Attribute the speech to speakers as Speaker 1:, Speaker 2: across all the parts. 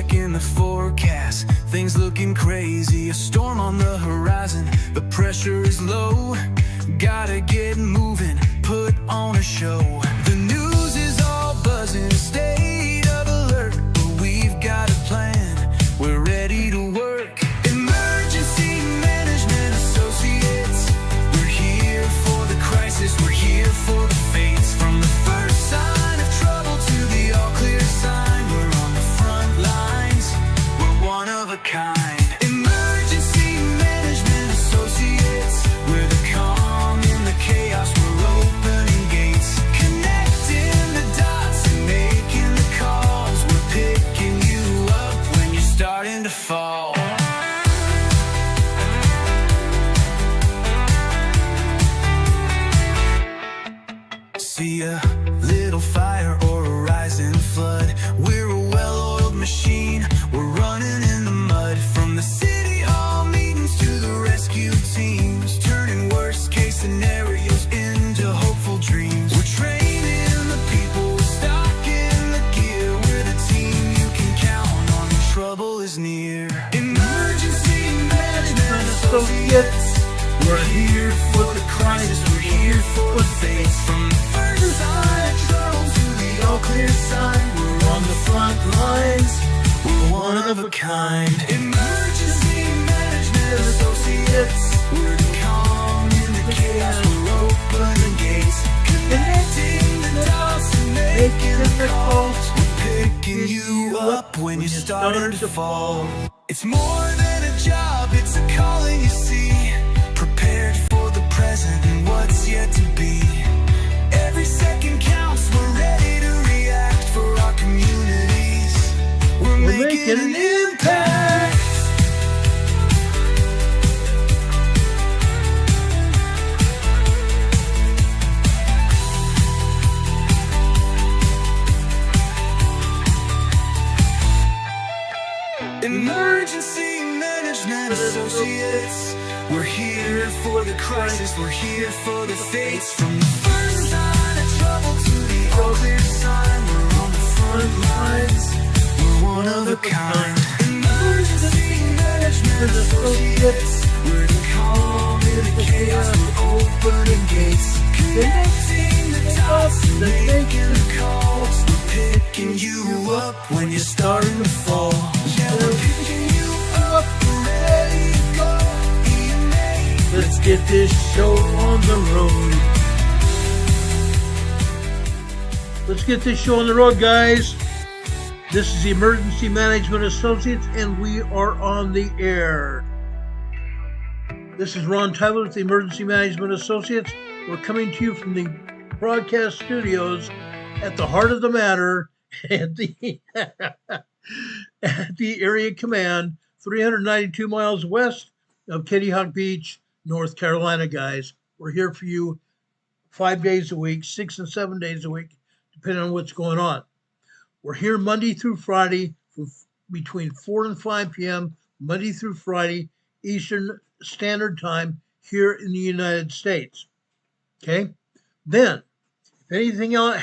Speaker 1: checking the forecast, things looking crazy. A storm on the horizon, the pressure is low. Gotta get moving, put on a show. The news is all buzzing, state of alert, but we've got a plan, we're ready to work. Emergency Management Associates, we're here for the crisis, we're here for the fates. From the first sign of trouble to the all clear sign, we're on the front lines, we're one of a kind. Emergency Management Associates, we're the calm in the chaos, we're opening gates, connecting the dots and making the calls. We're picking you up when you're starting to fall. See a little fire or a rising flood, we're a well-oiled machine, we're running in the mud. From the city hall meetings to the rescue teams, turning worst case scenarios into hopeful dreams. We're training the people, we're stocking the gear, we're the team you can count on when trouble is near. Emergency Management Associates, we're here for the crisis, we're here for the fates. From the first sign of trouble to the all clear sign, we're on the front lines, we're one of a kind. Emergency Management Associates, we're the calm in the chaos, we're opening gates, connecting the dots and making the calls. We're picking you up when you're starting to fall. It's more than a job, it's a calling, you see. Prepared for the present and what's yet to be. Every second counts, we're ready to react for our communities. We're making an impact. Emergency Management Associates, we're here for the crisis, we're here for the fates. From the first sign of trouble to the all clear sign, we're on the front lines, we're one of a kind. Emergency Management Associates, we're the calm in the chaos, we're opening gates, connecting the dots and making the calls. We're picking you up when you're starting to fall. Yeah, we're picking you up, we're ready to go. EMA, let's get this show on the road.
Speaker 2: Let's get this show on the road, guys. This is the Emergency Management Associates, and we are on the air. This is Ron Tyler with the Emergency Management Associates. We're coming to you from the broadcast studios at the heart of the matter at the at the area command, 392 miles west of Kitty Hawk Beach, North Carolina, guys. We're here for you 5 days a week, 6 and 7 days a week, depending on what's going on. We're here Monday through Friday from between 4 and 5 p.m., Monday through Friday, Eastern Standard Time here in the United States. Okay? Then, if anything else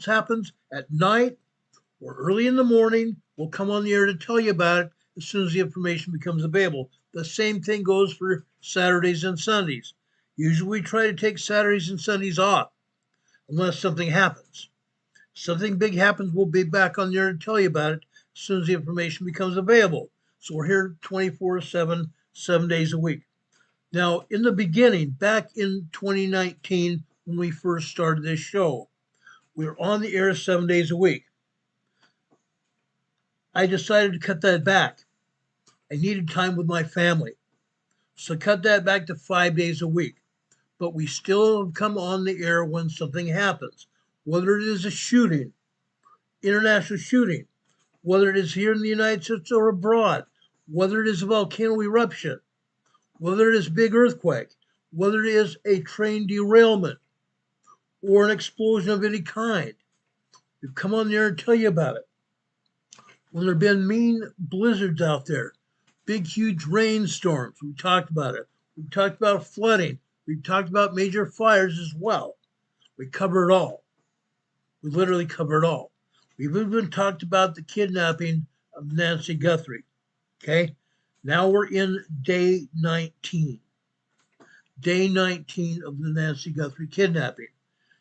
Speaker 2: happens at night or early in the morning, we'll come on the air to tell you about it as soon as the information becomes available. The same thing goes for Saturdays and Sundays. Usually we try to take Saturdays and Sundays off unless something happens. If something big happens, we'll be back on the air to tell you about it as soon as the information becomes available. So we're here 24/7, 7 days a week. Now, in the beginning, back in 2019, when we first started this show, we were on the air 7 days a week. I decided to cut that back. I needed time with my family. So cut that back to 5 days a week. But we still come on the air when something happens, whether it is a shooting, international shooting, whether it is here in the United States or abroad, whether it is a volcano eruption, whether it is a big earthquake, whether it is a train derailment or an explosion of any kind. We come on there and tell you about it. When there have been mean blizzards out there, big, huge rainstorms, we talked about it. We talked about flooding. We talked about major fires as well. We cover it all. We literally cover it all. We've even talked about the kidnapping of Nancy Guthrie. Okay, now we're in day 19. Day 19 of the Nancy Guthrie kidnapping.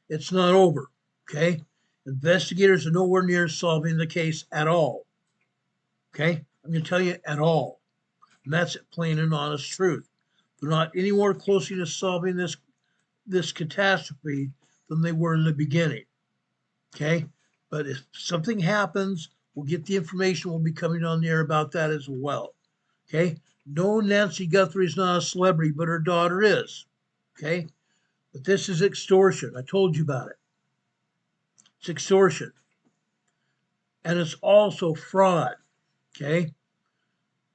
Speaker 2: It's not over. Okay, investigators are nowhere near solving the case at all. Okay, I'm going to tell you at all. And that's plain and honest truth. They're not any more closely to solving this catastrophe than they were in the beginning. Okay, but if something happens, we'll get the information. We'll be coming on the air about that as well. Okay, no, Nancy Guthrie is not a celebrity, but her daughter is. Okay, but this is extortion. I told you about it. It's extortion. And it's also fraud. Okay,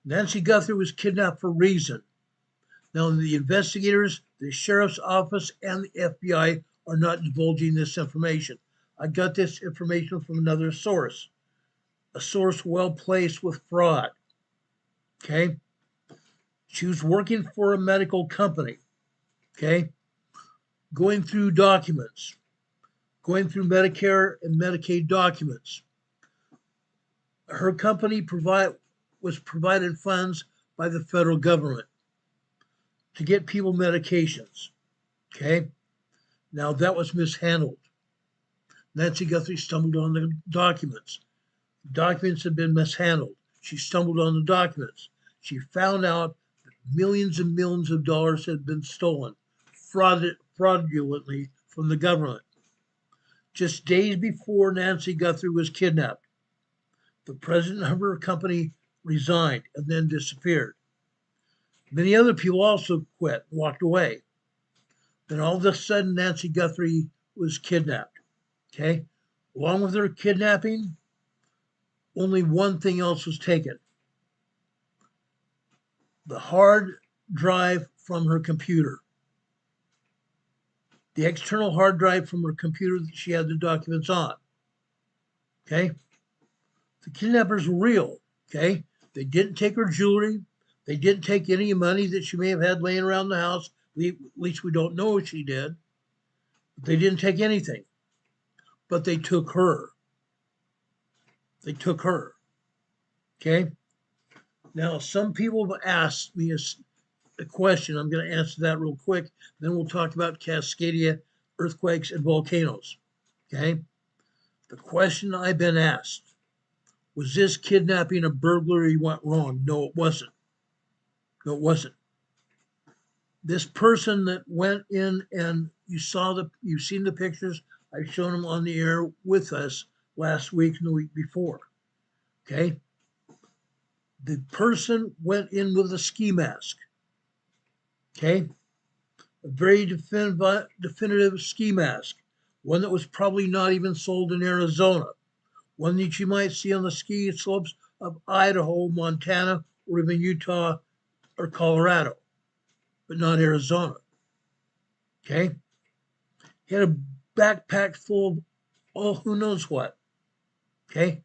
Speaker 2: Nancy Guthrie was kidnapped for a reason. Now, the investigators, the sheriff's office, and the FBI are not divulging this information. I got this information from another source, a source well placed with fraud. Okay, she was working for a medical company. Okay, going through documents, going through Medicare and Medicaid documents. Her company was provided funds by the federal government to get people medications. Okay, now that was mishandled. Nancy Guthrie stumbled on the documents. The documents had been mishandled. She stumbled on the documents. She found out that millions and millions of dollars had been stolen fraudulently from the government. Just days before Nancy Guthrie was kidnapped, the president of her company resigned and then disappeared. Many other people also quit, walked away. Then all of a sudden, Nancy Guthrie was kidnapped. Okay? Along with her kidnapping, only one thing else was taken. The hard drive from her computer. The external hard drive from her computer that she had the documents on. Okay? The kidnappers were real. Okay? They didn't take her jewelry. They didn't take any money that she may have had laying around the house. At least we don't know what she did. They didn't take anything. But they took her. They took her. Okay? Now, some people have asked me a question. I'm going to answer that real quick. Then we'll talk about Cascadia, earthquakes, and volcanoes. Okay? The question I've been asked, was this kidnapping a burglary went wrong? No, it wasn't. No, it wasn't. This person that went in and you've seen the pictures. I've shown them on the air with us last week and the week before. Okay? The person went in with a ski mask. Okay? A very definitive ski mask. One that was probably not even sold in Arizona. One that you might see on the ski slopes of Idaho, Montana, or even Utah or Colorado, but not Arizona. Okay? He had a backpack full of who knows what. Okay?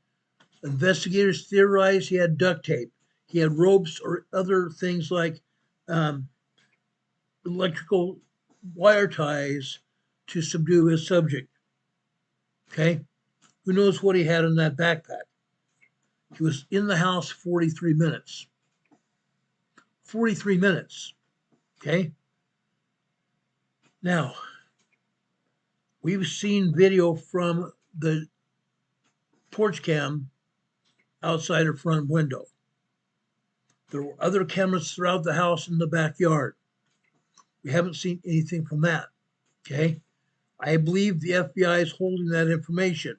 Speaker 2: Investigators theorized he had duct tape. He had ropes or other things like electrical wire ties to subdue his subject. Okay? Who knows what he had in that backpack? He was in the house 43 minutes. 43 minutes. Okay? Now, we've seen video from the porch cam outside her front window. There were other cameras throughout the house in the backyard. We haven't seen anything from that. Okay? I believe the FBI is holding that information.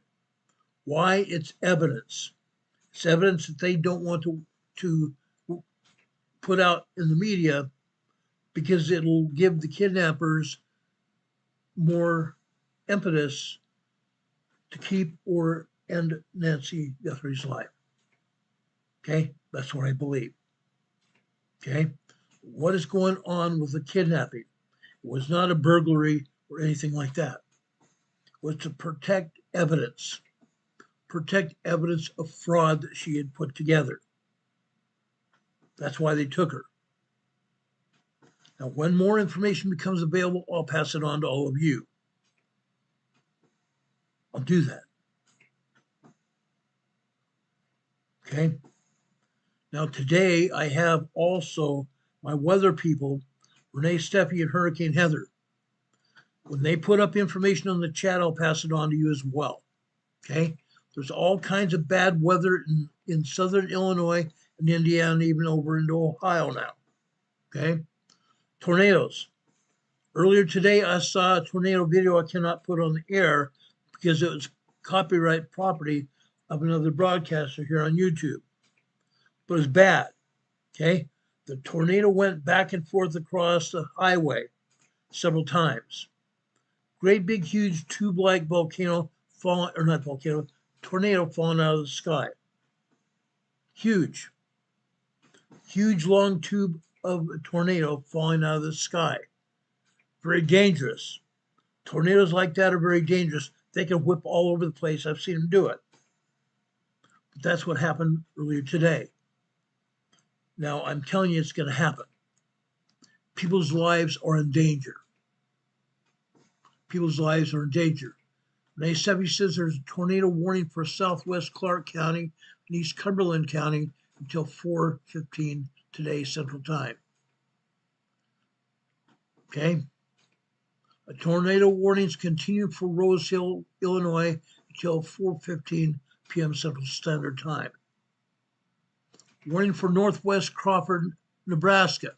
Speaker 2: Why? It's evidence. It's evidence that they don't want to put out in the media because it'll give the kidnappers more impetus to keep or end Nancy Guthrie's life. Okay? That's what I believe. Okay? What is going on with the kidnapping? It was not a burglary or anything like that. It was to protect evidence of fraud that she had put together. That's why they took her. Now, when more information becomes available, I'll pass it on to all of you. I'll do that. Okay? Now today I have also my weather people, Renee Steffi and Hurricane Heather. When they put up information on the chat, I'll pass it on to you as well. Okay? There's all kinds of bad weather in southern Illinois and Indiana, and even over into Ohio now. Okay? Tornadoes. Earlier today, I saw a tornado video I cannot put on the air because it was copyright property of another broadcaster here on YouTube. But it's bad. Okay? The tornado went back and forth across the highway several times. Great big huge tube-like volcano falling, or not volcano, tornado falling out of the sky. Huge long tube of a tornado falling out of the sky. Very dangerous. Tornadoes like that are very dangerous. They can whip all over the place. I've seen them do it. But that's what happened earlier today. Now, I'm telling you, it's going to happen. People's lives are in danger. People's lives are in danger. Renee Steffi says there's a tornado warning for southwest Clark County and East Cumberland County until 4:15 today Central Time. Okay? A tornado warnings continue for Rose Hill, Illinois until 4:15 p.m. Central Standard Time. Warning for Northwest Crawford, Nebraska,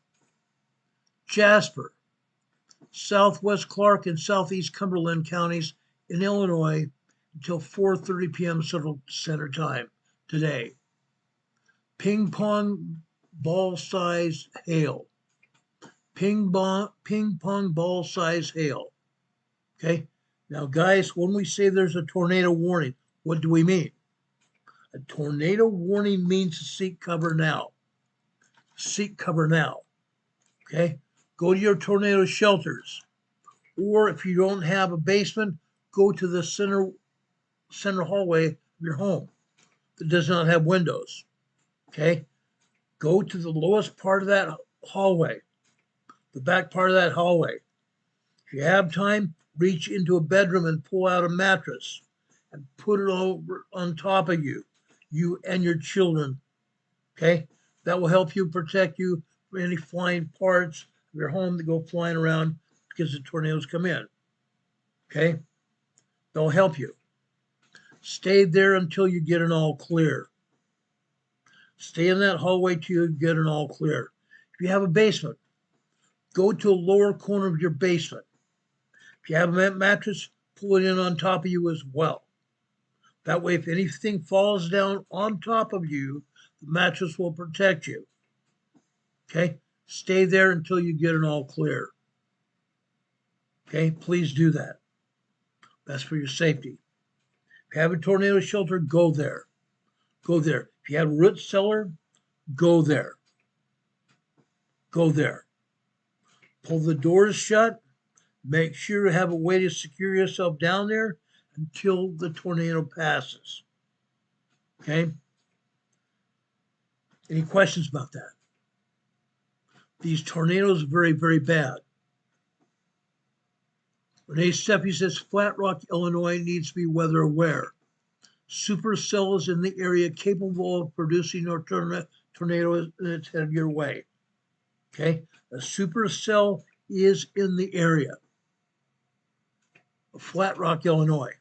Speaker 2: Jasper, Southwest Clark, and Southeast Cumberland counties in Illinois until 4:30 p.m. Central Standard Time today. Ping pong ball size hail. Ping pong ball size hail. Okay? Now, guys, when we say there's a tornado warning, what do we mean? A tornado warning means to seek cover now. Seek cover now. Okay? Go to your tornado shelters. Or if you don't have a basement, go to the center hallway of your home that does not have windows. Okay? Go to the lowest part of that hallway, the back part of that hallway. If you have time, reach into a bedroom and pull out a mattress and put it over on top of you and your children. Okay? That will help you protect you from any flying parts of your home that go flying around because the tornadoes come in. Okay? They'll help you. Stay there until you get an all clear. Stay in that hallway till you get an all clear. If you have a basement, go to a lower corner of your basement. If you have a mattress, pull it in on top of you as well. That way, if anything falls down on top of you, the mattress will protect you. Okay? Stay there until you get an all clear. Okay? Please do that. That's for your safety. If you have a tornado shelter, go there. Go there. If you have a root cellar, go there. Go there. Pull the doors shut. Make sure you have a way to secure yourself down there until the tornado passes. Okay? Any questions about that? These tornadoes are very, very bad. Renee Steffi says Flat Rock, Illinois needs to be weather aware. Supercell is in the area capable of producing a tornado and it's headed your way. Okay? A supercell is in the area of Flat Rock, Illinois.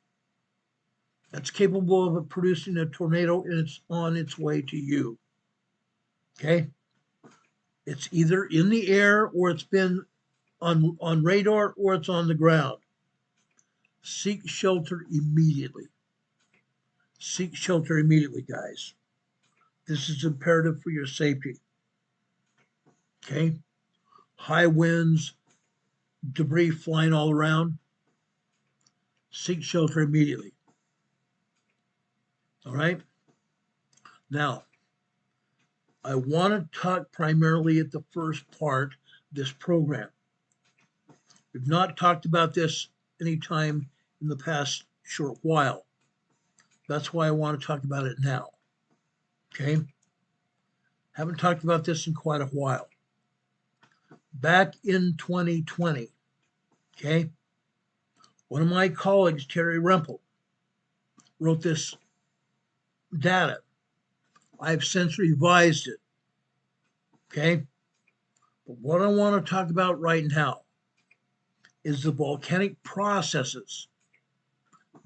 Speaker 2: That's capable of producing a tornado and it's on its way to you. Okay? It's either in the air or it's been on radar or it's on the ground. Seek shelter immediately. Seek shelter immediately, guys. This is imperative for your safety. Okay? High winds, debris flying all around. Seek shelter immediately. All right? Now, I want to talk primarily at the first part of this program. We've not talked about this any time in the past short while. That's why I want to talk about it now. Okay? Haven't talked about this in quite a while. Back in 2020, okay, one of my colleagues, Terry Rempel, wrote this data. I've since revised it Okay? But what I want to talk about right now is the volcanic processes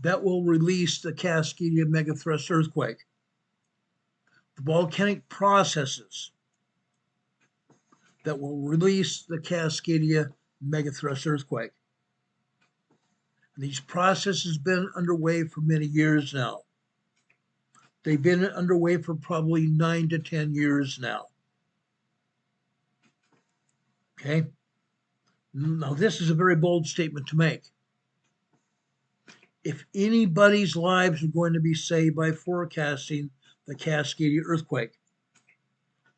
Speaker 2: that will release the Cascadia megathrust earthquake. The volcanic processes that will release the Cascadia megathrust earthquake. And these processes have been underway for many years now. They've been underway for probably 9 to 10 years now. Okay? Now, this is a very bold statement to make. If anybody's lives are going to be saved by forecasting the Cascadia earthquake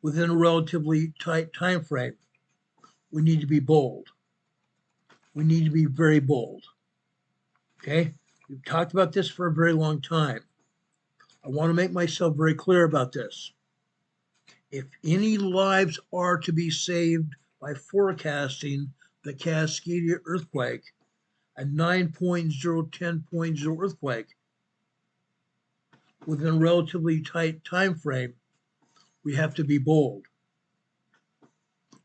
Speaker 2: within a relatively tight time frame, we need to be bold. We need to be very bold. Okay? We've talked about this for a very long time. I want to make myself very clear about this. If any lives are to be saved by forecasting the Cascadia earthquake, a 9.0, 10.0 earthquake, within a relatively tight time frame, we have to be bold.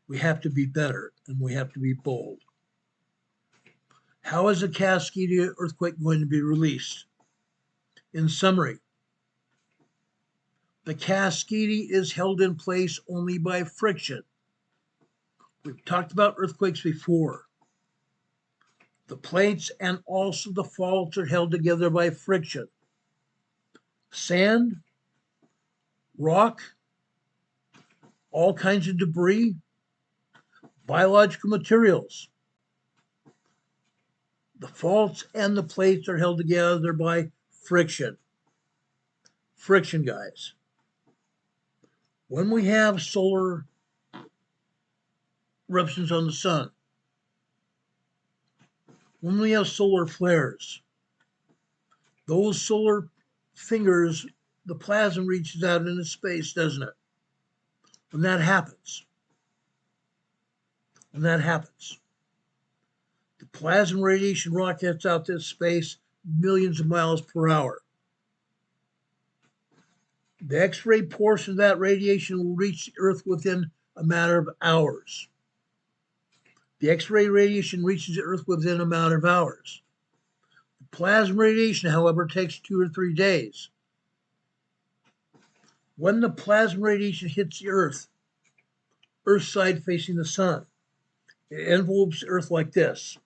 Speaker 2: We have to be better, and we have to be bold. How is the Cascadia earthquake going to be released? In summary, the Cascadia is held in place only by friction. We've talked about earthquakes before. The plates and also the faults are held together by friction. Sand, rock, all kinds of debris, biological materials. The faults and the plates are held together by friction. Friction, guys. When we have solar eruptions on the sun, when we have solar flares, those solar fingers, the plasma reaches out into space, doesn't it? When that happens, the plasma radiation rockets out into space millions of miles per hour. The X-ray portion of that radiation will reach the Earth within a matter of hours. The X-ray radiation reaches the Earth within a matter of hours. The plasma radiation, however, takes 2 or 3 days. When the plasma radiation hits the Earth side facing the sun, it envelopes the Earth like this.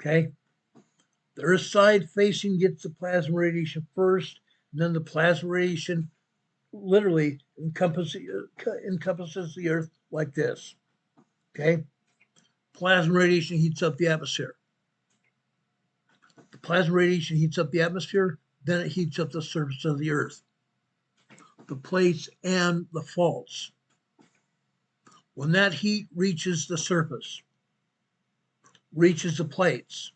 Speaker 2: Okay? The Earth side facing gets the plasma radiation first, and then the plasma radiation literally encompasses the Earth like this. Okay? Plasma radiation heats up the atmosphere. The plasma radiation heats up the atmosphere, then it heats up the surface of the Earth, the plates and the faults. When that heat reaches the surface, reaches the plates,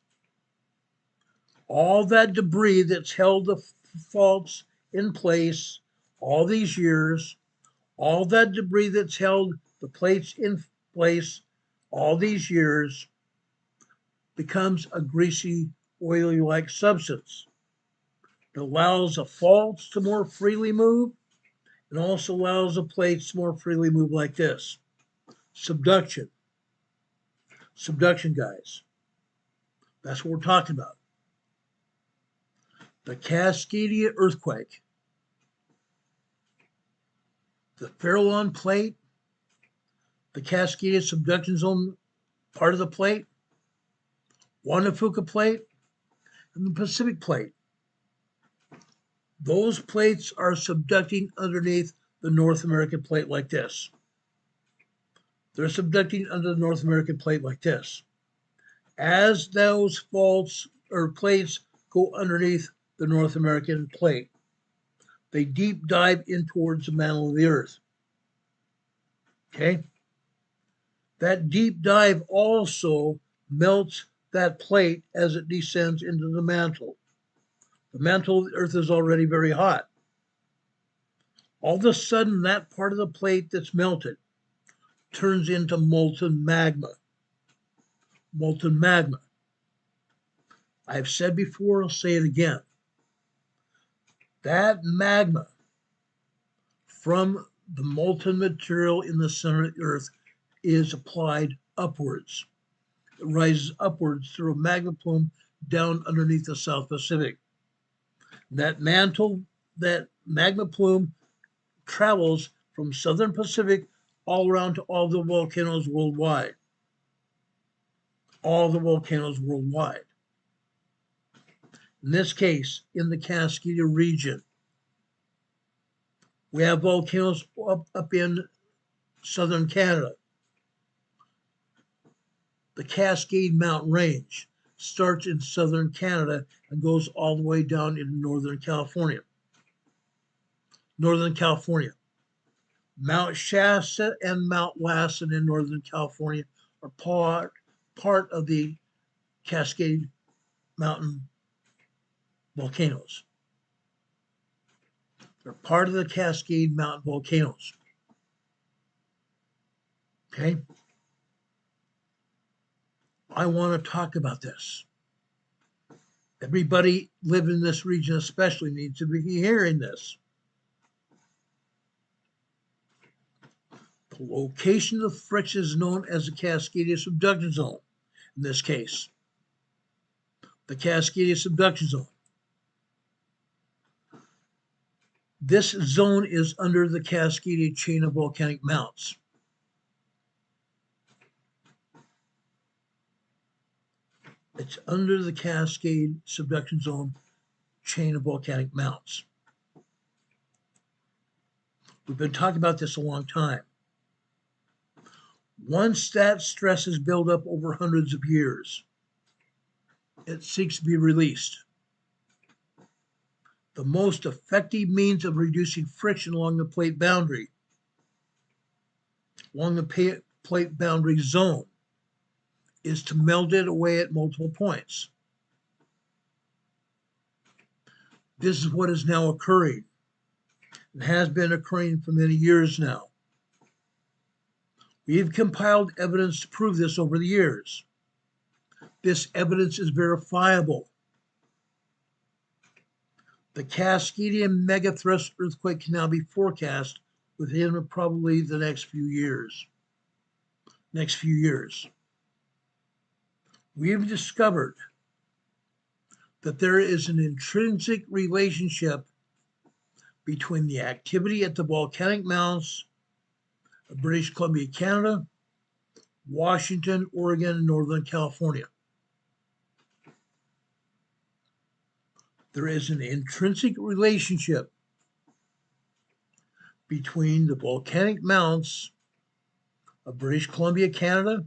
Speaker 2: all that debris that's held the faults in place all these years, all that debris that's held the plates in place all these years becomes a greasy, oily-like substance that allows the faults to more freely move and also allows the plates to more freely move like this. Subduction. Subduction, guys. That's what we're talking about. The Cascadia earthquake, the Farallon plate, the Cascadia subduction zone part of the plate, Juan de Fuca plate, and the Pacific plate. Those plates are subducting underneath the North American plate like this. They're subducting under the North American plate like this. As those faults or plates go underneath the North American plate, they deep dive in towards the mantle of the Earth. Okay? That deep dive also melts that plate as it descends into the mantle. The mantle of the Earth is already very hot. All of a sudden, that part of the plate that's melted turns into molten magma. Molten magma. I've said before, I'll say it again. That magma from the molten material in the center of the Earth is applied upwards. It rises upwards through a magma plume down underneath the South Pacific. That mantle, that magma plume travels from southern Pacific all around to all the volcanoes worldwide. All the volcanoes worldwide. In this case, in the Cascadia region, we have volcanoes up in southern Canada. The Cascade Mountain Range starts in southern Canada and goes all the way down into northern California. Northern California. Mount Shasta and Mount Lassen in northern California are part of the Cascade Mountain volcanoes. They're part of the Cascade Mountain volcanoes. Okay? I want to talk about this. Everybody living in this region especially needs to be hearing this. The location of the friction is known as the Cascadia subduction zone. In this case, the Cascadia subduction zone. This zone is under the Cascadia chain of volcanic mounts. It's under the Cascade subduction zone chain of volcanic mounts. We've been talking about this a long time. Once that stress is built up over hundreds of years, it seeks to be released. The most effective means of reducing friction along the plate boundary, along the plate boundary zone, is to melt it away at multiple points. This is what is now occurring. It has been occurring for many years now. We've compiled evidence to prove this over the years. This evidence is verifiable. The Cascadia megathrust earthquake can now be forecast within probably the next few years. We've discovered that there is an intrinsic relationship between the activity at the volcanic mounts of British Columbia, Canada, Washington, Oregon, and Northern California. There is an intrinsic relationship between the volcanic mounts of British Columbia, Canada,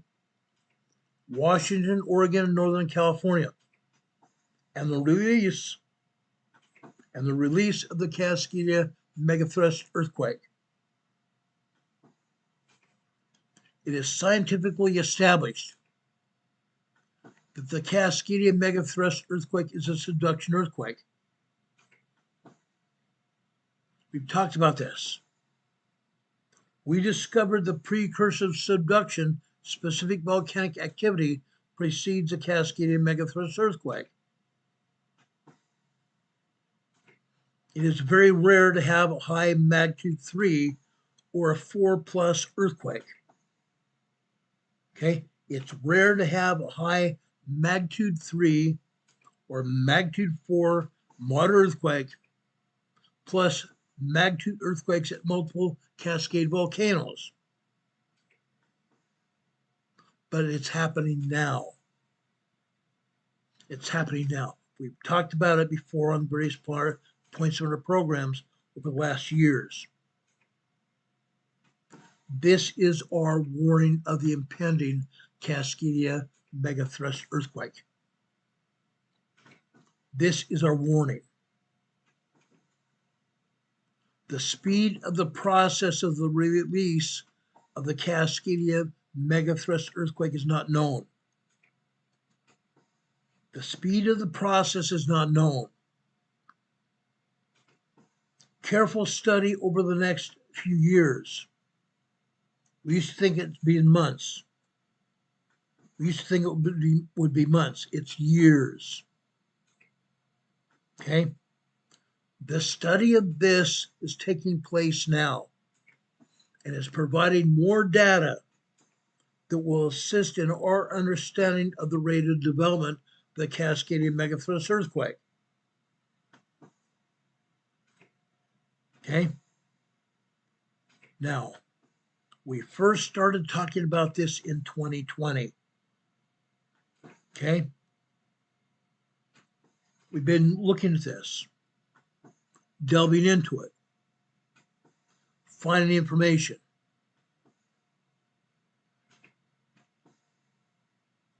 Speaker 2: Washington, Oregon, and Northern California, and the release of the Cascadia megathrust earthquake. It is scientifically established that the Cascadia megathrust earthquake is a subduction earthquake. We've talked about this. We discovered the precursor of subduction, specific volcanic activity, precedes the Cascadia megathrust earthquake. It is very rare to have a high magnitude 3 or a 4+ earthquake. Okay, it's rare to have a high magnitude 3 or magnitude 4 moderate earthquake plus magnitude earthquakes at multiple Cascade volcanoes. But it's happening now. It's happening now. We've talked about it before on various points of our programs over the last years. This is our warning of the impending Cascadia megathrust earthquake. This is our warning. The speed of the process of the release of the Cascadia megathrust earthquake is not known. The speed of the process is not known. Careful study over the next few years. We used to think it'd be in months. We used to think it would be months. It's years. Okay? The study of this is taking place now and is providing more data that will assist in our understanding of the rate of development of the Cascadia megathrust earthquake. Okay? Now, we first started talking about this in 2020. Okay? We've been looking at this, delving into it, finding information.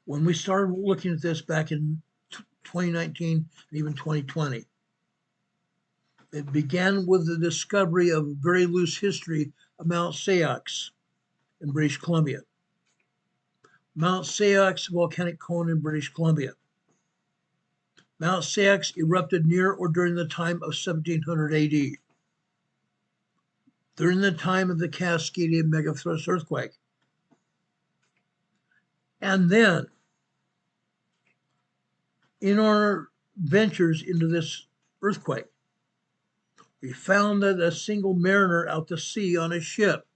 Speaker 2: When we started looking at this back in 2019 and even 2020, it began with the discovery of a very loose history of Mount Sayox in British Columbia. Mount Sayox volcanic cone in British Columbia. Mount Sayox erupted near or during the time of 1700 AD, during the time of the Cascadia megathrust earthquake. And then, in our ventures into this earthquake, we found that a single mariner out to sea on a ship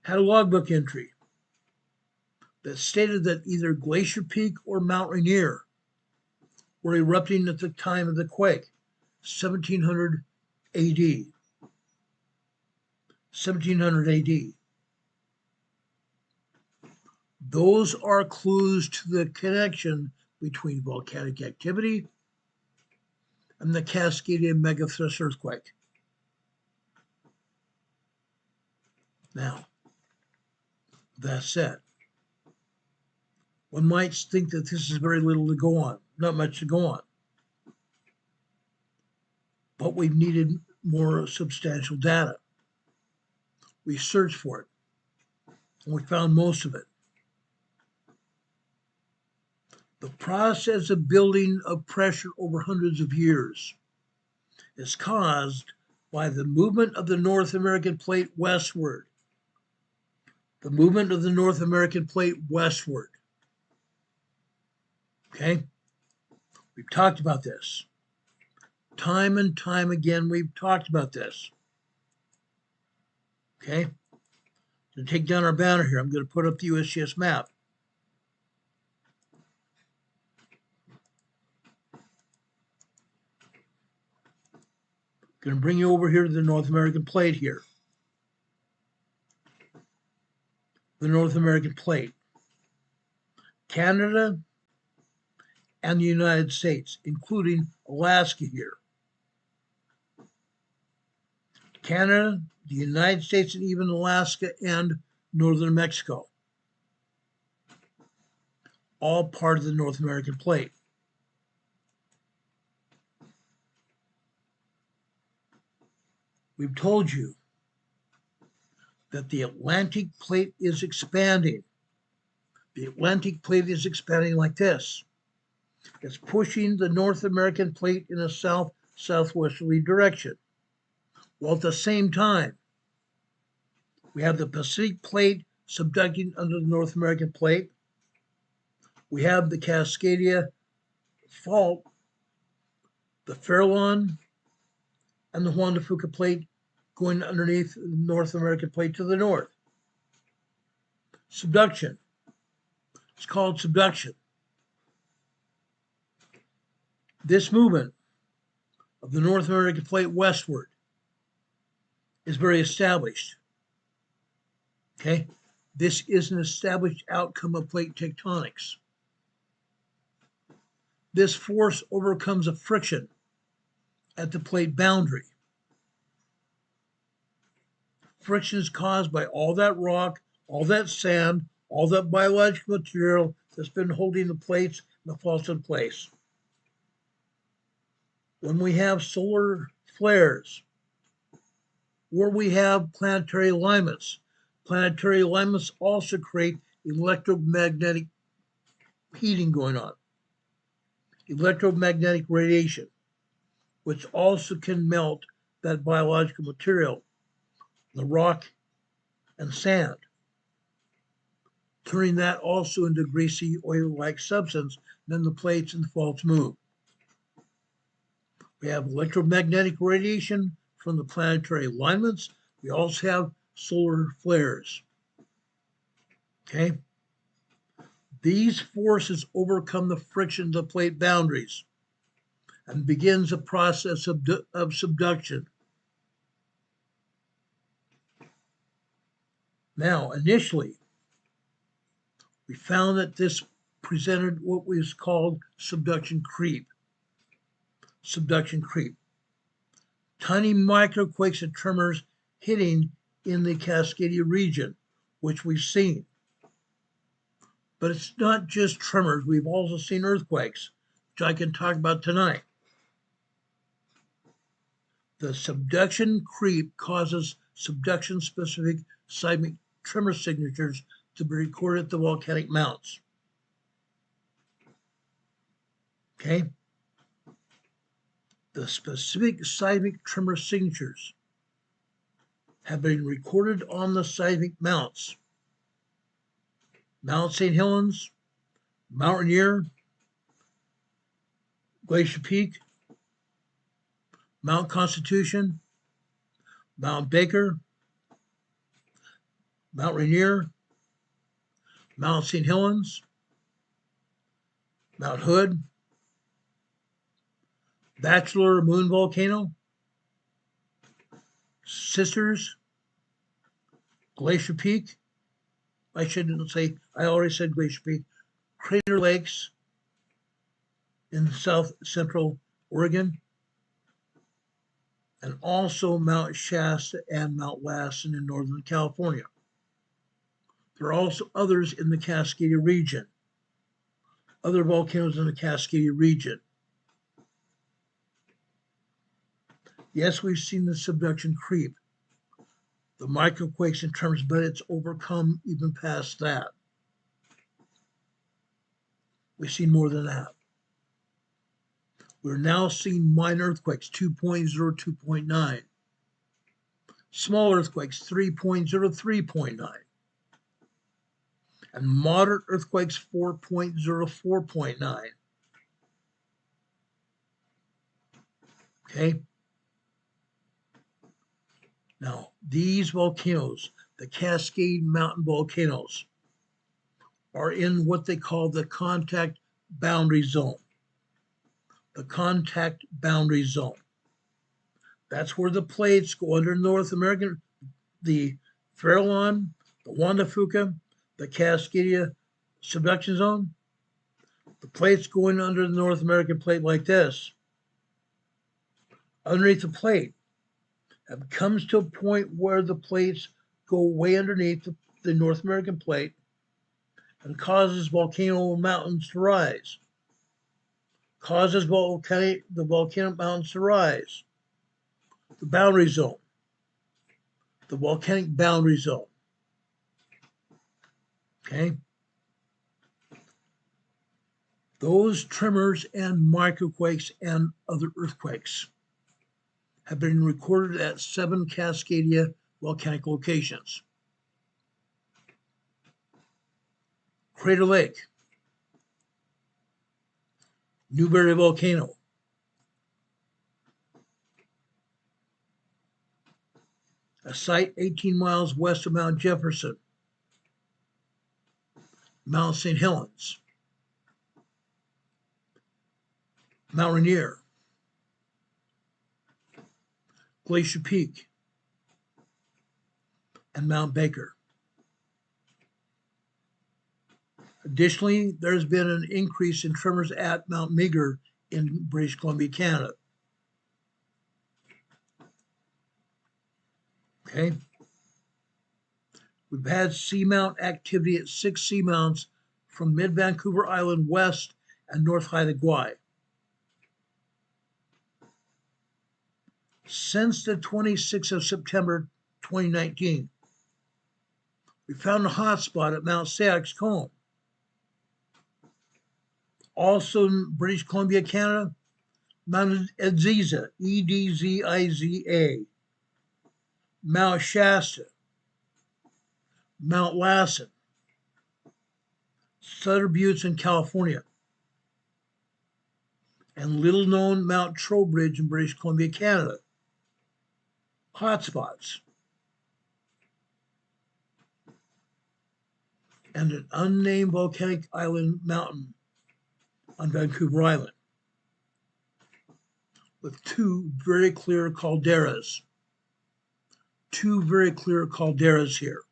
Speaker 2: had a logbook entry that stated that either Glacier Peak or Mount Rainier were erupting at the time of the quake, 1700 AD. 1700 AD. Those are clues to the connection between volcanic activity and the Cascadia megathrust earthquake. Now, that said, one might think that this is very little to go on, not much to go on. But we've needed more substantial data. We searched for it, and we found most of it. The process of building of pressure over hundreds of years is caused by the movement of the North American plate westward. The movement of the North American plate westward. Okay? We've talked about this. Time and time again, we've talked about this. Okay? To take down our banner here, I'm going to put up the USGS map. Going to bring you over here to the North American plate here. The North American plate. Canada and the United States, including Alaska here. Canada, the United States, and even Alaska and northern Mexico. All part of the North American plate. We've told you that the Atlantic plate is expanding. The Atlantic plate is expanding like this. It's pushing the North American plate in a south-southwesterly direction. While at the same time, we have the Pacific plate subducting under the North American plate. We have the Cascadia fault, the Farallon, and the Juan de Fuca plate going underneath the North American plate to the north. Subduction. It's called subduction. This movement of the North American plate westward is very established. Okay? This is an established outcome of plate tectonics. This force overcomes a friction at the plate boundary. Friction is caused by all that rock, all that sand, all that biological material that's been holding the plates and the faults in place. When we have solar flares, or we have planetary alignments also create electromagnetic heating going on, electromagnetic radiation, which also can melt that biological material, the rock and sand, turning that also into greasy oil-like substance. Then the plates and the faults move. We have electromagnetic radiation from the planetary alignments. We also have solar flares. Okay? These forces overcome the friction of the plate boundaries and begins a process of subduction. Now, initially, we found that this presented what was called subduction creep. Subduction creep. Tiny microquakes and tremors hitting in the Cascadia region, which we've seen. But it's not just tremors. We've also seen earthquakes, which I can talk about tonight. The subduction creep causes subduction-specific seismic tremor signatures to be recorded at the volcanic mounts. Okay? The specific seismic tremor signatures have been recorded on the seismic mounts. Mount St. Helens, Mount Rainier, Glacier Peak, Mount Constitution, Mount Baker, Mount Rainier, Mount St. Helens, Mount Hood, Bachelor Moon Volcano, Sisters, Glacier Peak. I shouldn't say, I already said Glacier Peak. Crater Lakes in south central Oregon, and also Mount Shasta and Mount Lassen in Northern California. There are also others in the Cascadia region, other volcanoes in the Cascadia region. Yes, we've seen the subduction creep, the microquakes and tremors, but it's overcome even past that. We've seen more than that. We're now seeing minor earthquakes, 2.0, 2.9. Small earthquakes, 3.0, 3.9. And moderate earthquakes, 4.0, 4.9. Okay? Now, these volcanoes, the Cascade Mountain volcanoes, are in what they call the contact boundary zone. The contact boundary zone. That's where the plates go under North American, the Farallon, the Juan de Fuca, the Cascadia subduction zone. The plates going under the North American plate like this. Underneath the plate, it comes to a point where the plates go way underneath the North American plate and causes volcano mountains to rise. Causes the volcanic mountains to rise. The boundary zone. The volcanic boundary zone. Okay? Those tremors and microquakes and other earthquakes have been recorded at 7 Cascadia volcanic locations. Crater Lake, Newberry Volcano, a site 18 miles west of Mount Jefferson, Mount St. Helens, Mount Rainier, Glacier Peak, and Mount Baker. Additionally, there's been an increase in tremors at Mount Meagher in British Columbia, Canada. Okay. We've had seamount activity at 6 seamounts from mid-Vancouver Island west and North Haida Gwaii. Since the 26th of September 2019, we found a hotspot at Mount Sayax Cone. Also in British Columbia, Canada, Mount Edziza, Edziza, Mount Shasta, Mount Lassen, Southern Buttes in California, and little-known Mount Trowbridge in British Columbia, Canada. Hotspots. And an unnamed volcanic island mountain on Vancouver Island with two very clear calderas. Two very clear calderas here.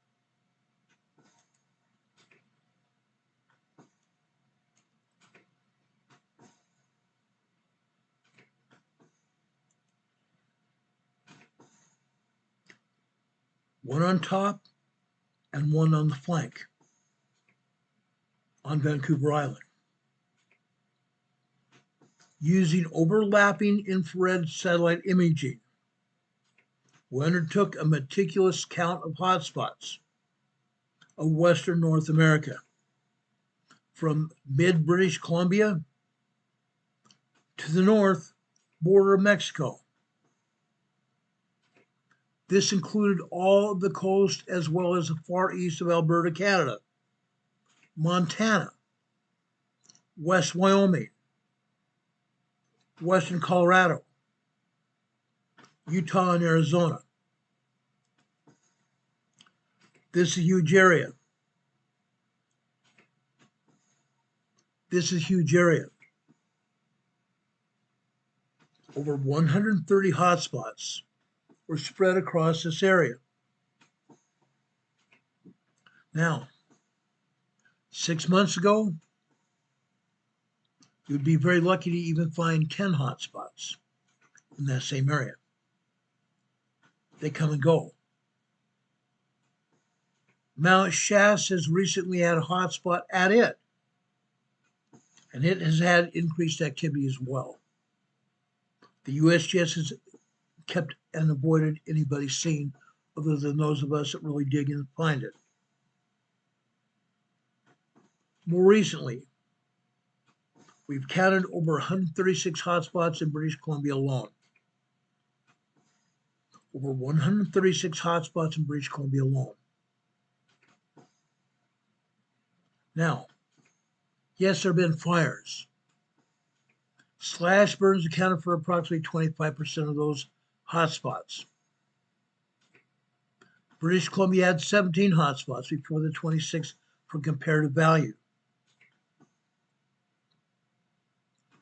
Speaker 2: One on top and one on the flank on Vancouver Island. Using overlapping infrared satellite imaging, we undertook a meticulous count of hotspots of Western North America, from mid-British Columbia to the north border of Mexico. This included all of the coast as well as the far east of Alberta, Canada, Montana, West Wyoming, Western Colorado, Utah, and Arizona. This is a huge area. This is a huge area. Over 130 hotspots were spread across this area. Now, 6 months ago, you'd be very lucky to even find 10 hotspots in that same area. They come and go. Mount Shasta has recently had a hotspot at it, and it has had increased activity as well. The USGS has kept and avoided anybody seeing, other than those of us that really dig in and find it. More recently, we've counted over 136 hotspots in British Columbia alone. Over 136 hotspots in British Columbia alone. Now, yes, there have been fires. Slash burns accounted for approximately 25% of those hotspots. British Columbia had 17 hotspots before the 26 for comparative value.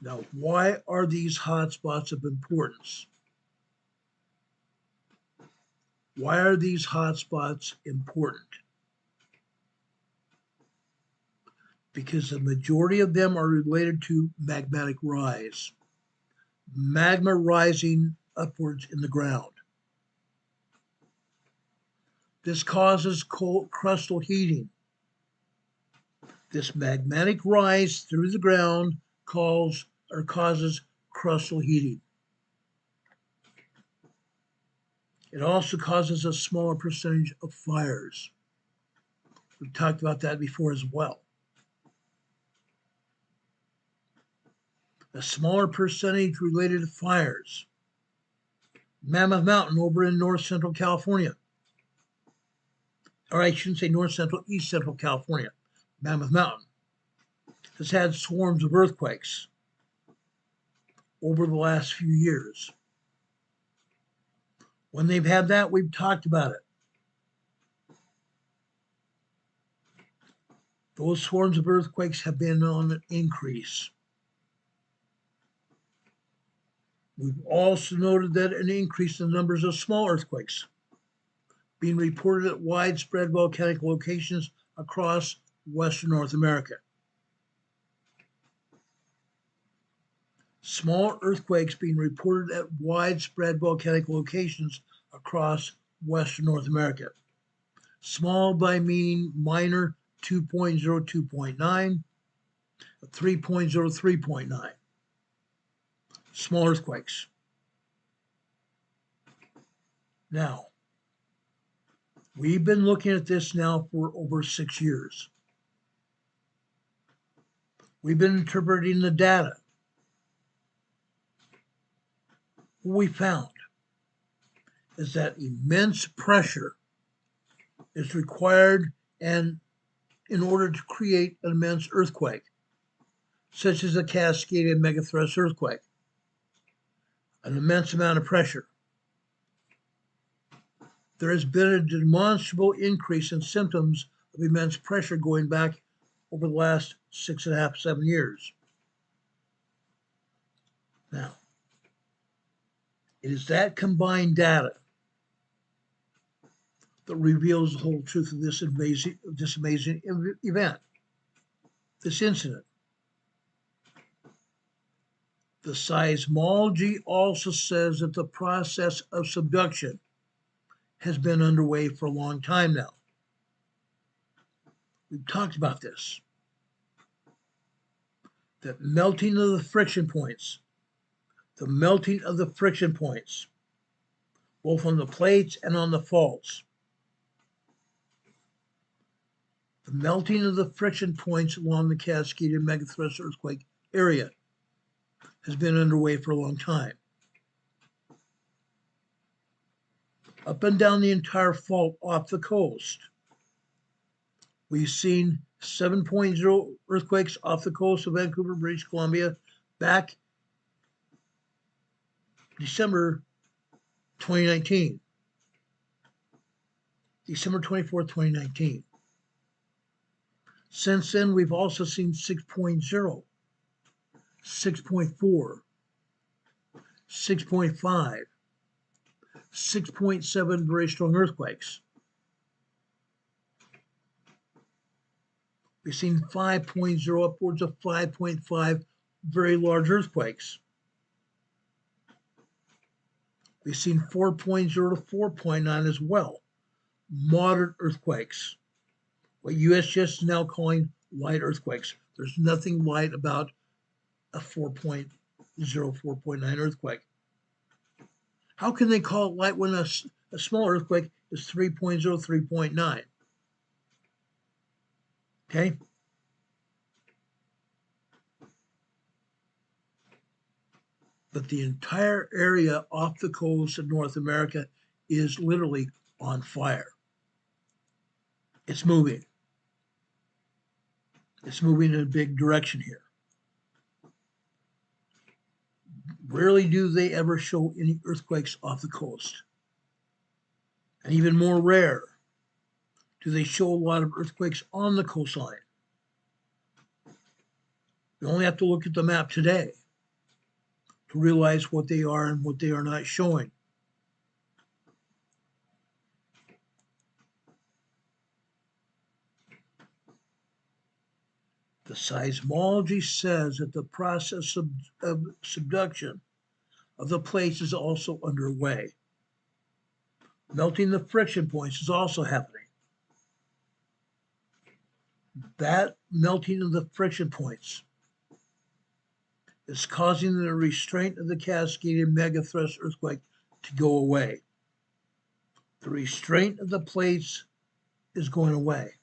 Speaker 2: Now, why are these hotspots of importance? Why are these hotspots important? Because the majority of them are related to magmatic rise. Magma rising upwards in the ground. This causes crustal heating. This magmatic rise through the ground causes crustal heating. It also causes a smaller percentage of fires. We've talked about that before as well. A smaller percentage related to fires. Mammoth Mountain over in north central California. Or I shouldn't say north central, east central California. Mammoth Mountain has had swarms of earthquakes over the last few years. When they've had that, we've talked about it. Those swarms of earthquakes have been on an increase. We've also noted that an increase in the numbers of small earthquakes being reported at widespread volcanic locations across Western North America. Small earthquakes being reported at widespread volcanic locations across Western North America. Small by meaning minor 2.0, 2.9, 3.0, 3.9. Small earthquakes. Now, we've been looking at this now for over 6 years. We've been interpreting the data. What we found is that immense pressure is required and in order to create an immense earthquake. such as a Cascadia megathrust earthquake, an immense amount of pressure. There has been a demonstrable increase in symptoms of immense pressure going back over the last 6.5, 7 years. Now, it is that combined data that reveals the whole truth of this amazing event, this incident. The seismology also says that the process of subduction has been underway for a long time now. We've talked about this. That melting of the friction points, both on the plates and on the faults. The melting of the friction points along the Cascadia megathrust earthquake area has been underway for a long time. Up and down the entire fault off the coast, we've seen 7.0 earthquakes off the coast of Vancouver, British Columbia, back December 2019. December 24th, 2019. Since then, we've also seen 6.0, 6.4, 6.5, 6.7 very strong earthquakes. We've seen 5.0, upwards of 5.5 very large earthquakes. We've seen 4.0 to 4.9 as well, moderate earthquakes, what USGS is now calling light earthquakes. There's nothing light about a 4.0, 4.9 earthquake. How can they call it light when a small earthquake is 3.0, 3.9? Okay? But the entire area off the coast of North America is literally on fire. It's moving. It's moving in a big direction here. Rarely do they ever show any earthquakes off the coast. And even more rare, do they show a lot of earthquakes on the coastline. You only have to look at the map today to realize what they are and what they are not showing. The seismology says that the process of subduction of the plates is also underway. Melting the friction points is also happening. That melting of the friction points is causing the restraint of the Cascadia megathrust earthquake to go away. The restraint of the plates is going away.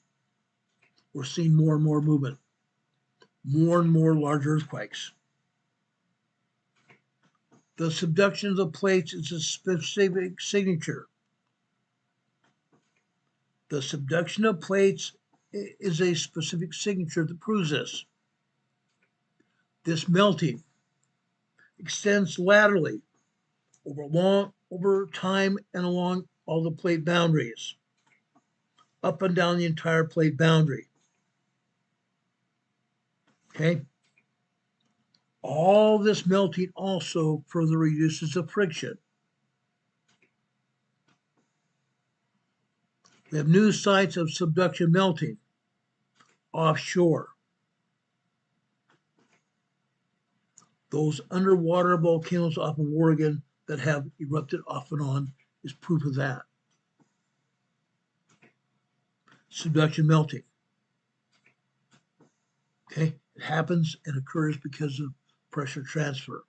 Speaker 2: We're seeing more and more movement, more and more large earthquakes. The subduction of the plates is a specific signature. The subduction of plates is a specific signature that proves this. This melting extends laterally over time and along all the plate boundaries, up and down the entire plate boundary. Okay? All this melting also further reduces the friction. We have new sites of subduction melting offshore. Those underwater volcanoes off of Oregon that have erupted off and on is proof of that. Subduction melting. Okay, it happens and occurs because of pressure transfer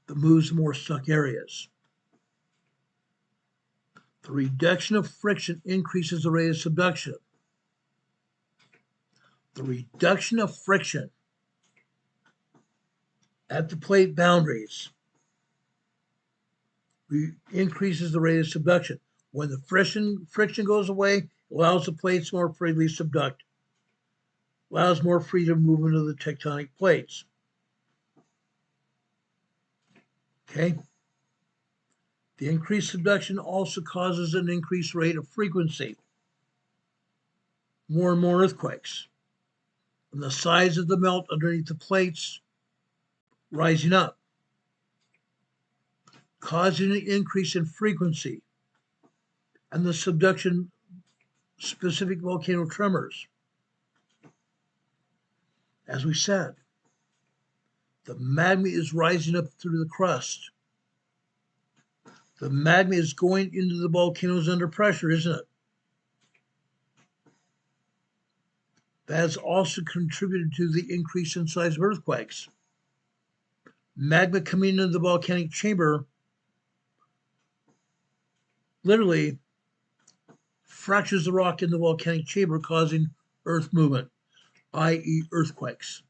Speaker 2: that moves more stuck areas. The reduction of friction increases the rate of subduction. The reduction of friction at the plate boundaries increases the rate of subduction. When the friction goes away, it allows the plates more freely subduct. allows more freedom of movement of the tectonic plates. Okay? The increased subduction also causes an increased rate of frequency. More and more earthquakes. And the size of the melt underneath the plates rising up, causing an increase in frequency and the subduction specific volcano tremors. As we said, the magma is rising up through the crust. The magma is going into the volcanoes under pressure, isn't it? That has also contributed to the increase in size of earthquakes. Magma coming into the volcanic chamber literally fractures the rock in the volcanic chamber, causing earth movement, i.e. earthquakes.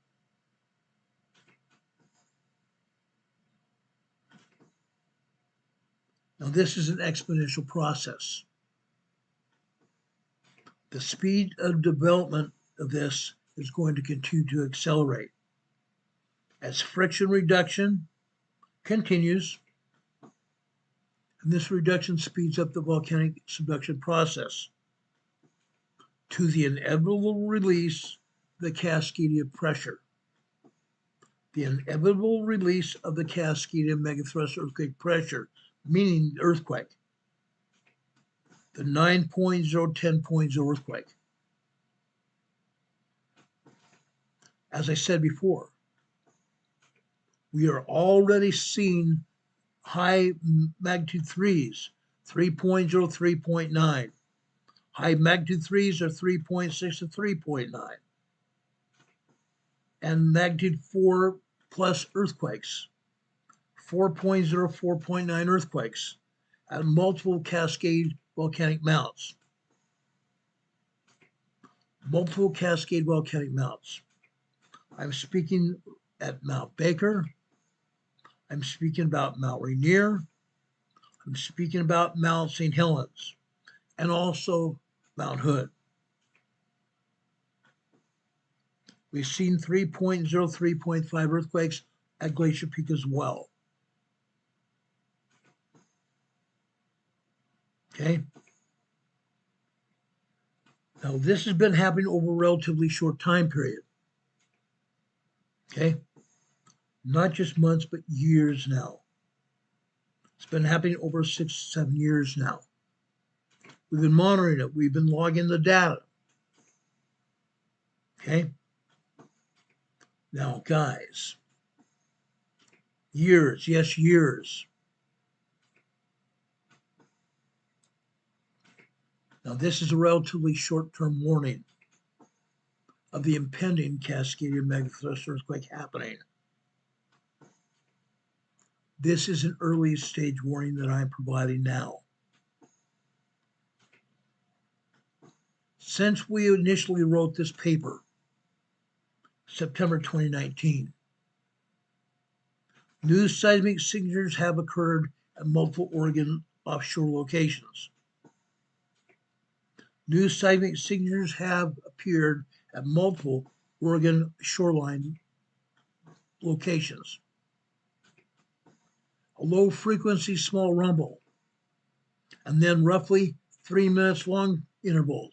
Speaker 2: Now this is an exponential process. The speed of development of this is going to continue to accelerate. As friction reduction continues, and this reduction speeds up the volcanic subduction process to the inevitable release of the Cascadia pressure. The inevitable release of the Cascadia megathrust earthquake pressure, meaning the earthquake, the 9.0, 10.0 earthquake. As I said before, we are already seeing high magnitude 3s, 3.0, 3.9. High magnitude 3s are 3.6 to 3.9. And magnitude 4 plus earthquakes, 4.0, 4.9 earthquakes at multiple cascade volcanic mounts. Multiple cascade volcanic mounts. I'm speaking at Mount Baker. I'm speaking about Mount Rainier. I'm speaking about Mount St. Helens and also Mount Hood. We've seen 3.0, 3.5 earthquakes at Glacier Peak as well. Okay. Now this has been happening over a relatively short time period. Okay. Not just months, but years now. It's been happening over 6, 7 years now. We've been monitoring it. We've been logging the data. Okay. Now, guys, years, yes, years. Now, this is a relatively short-term warning of the impending Cascadia megathrust earthquake happening. This is an early stage warning that I'm providing now. Since we initially wrote this paper, September 2019, new seismic signatures have occurred at multiple Oregon offshore locations. New seismic signatures have appeared at multiple Oregon shoreline locations. A low frequency small rumble, and then roughly 3 minutes long intervals.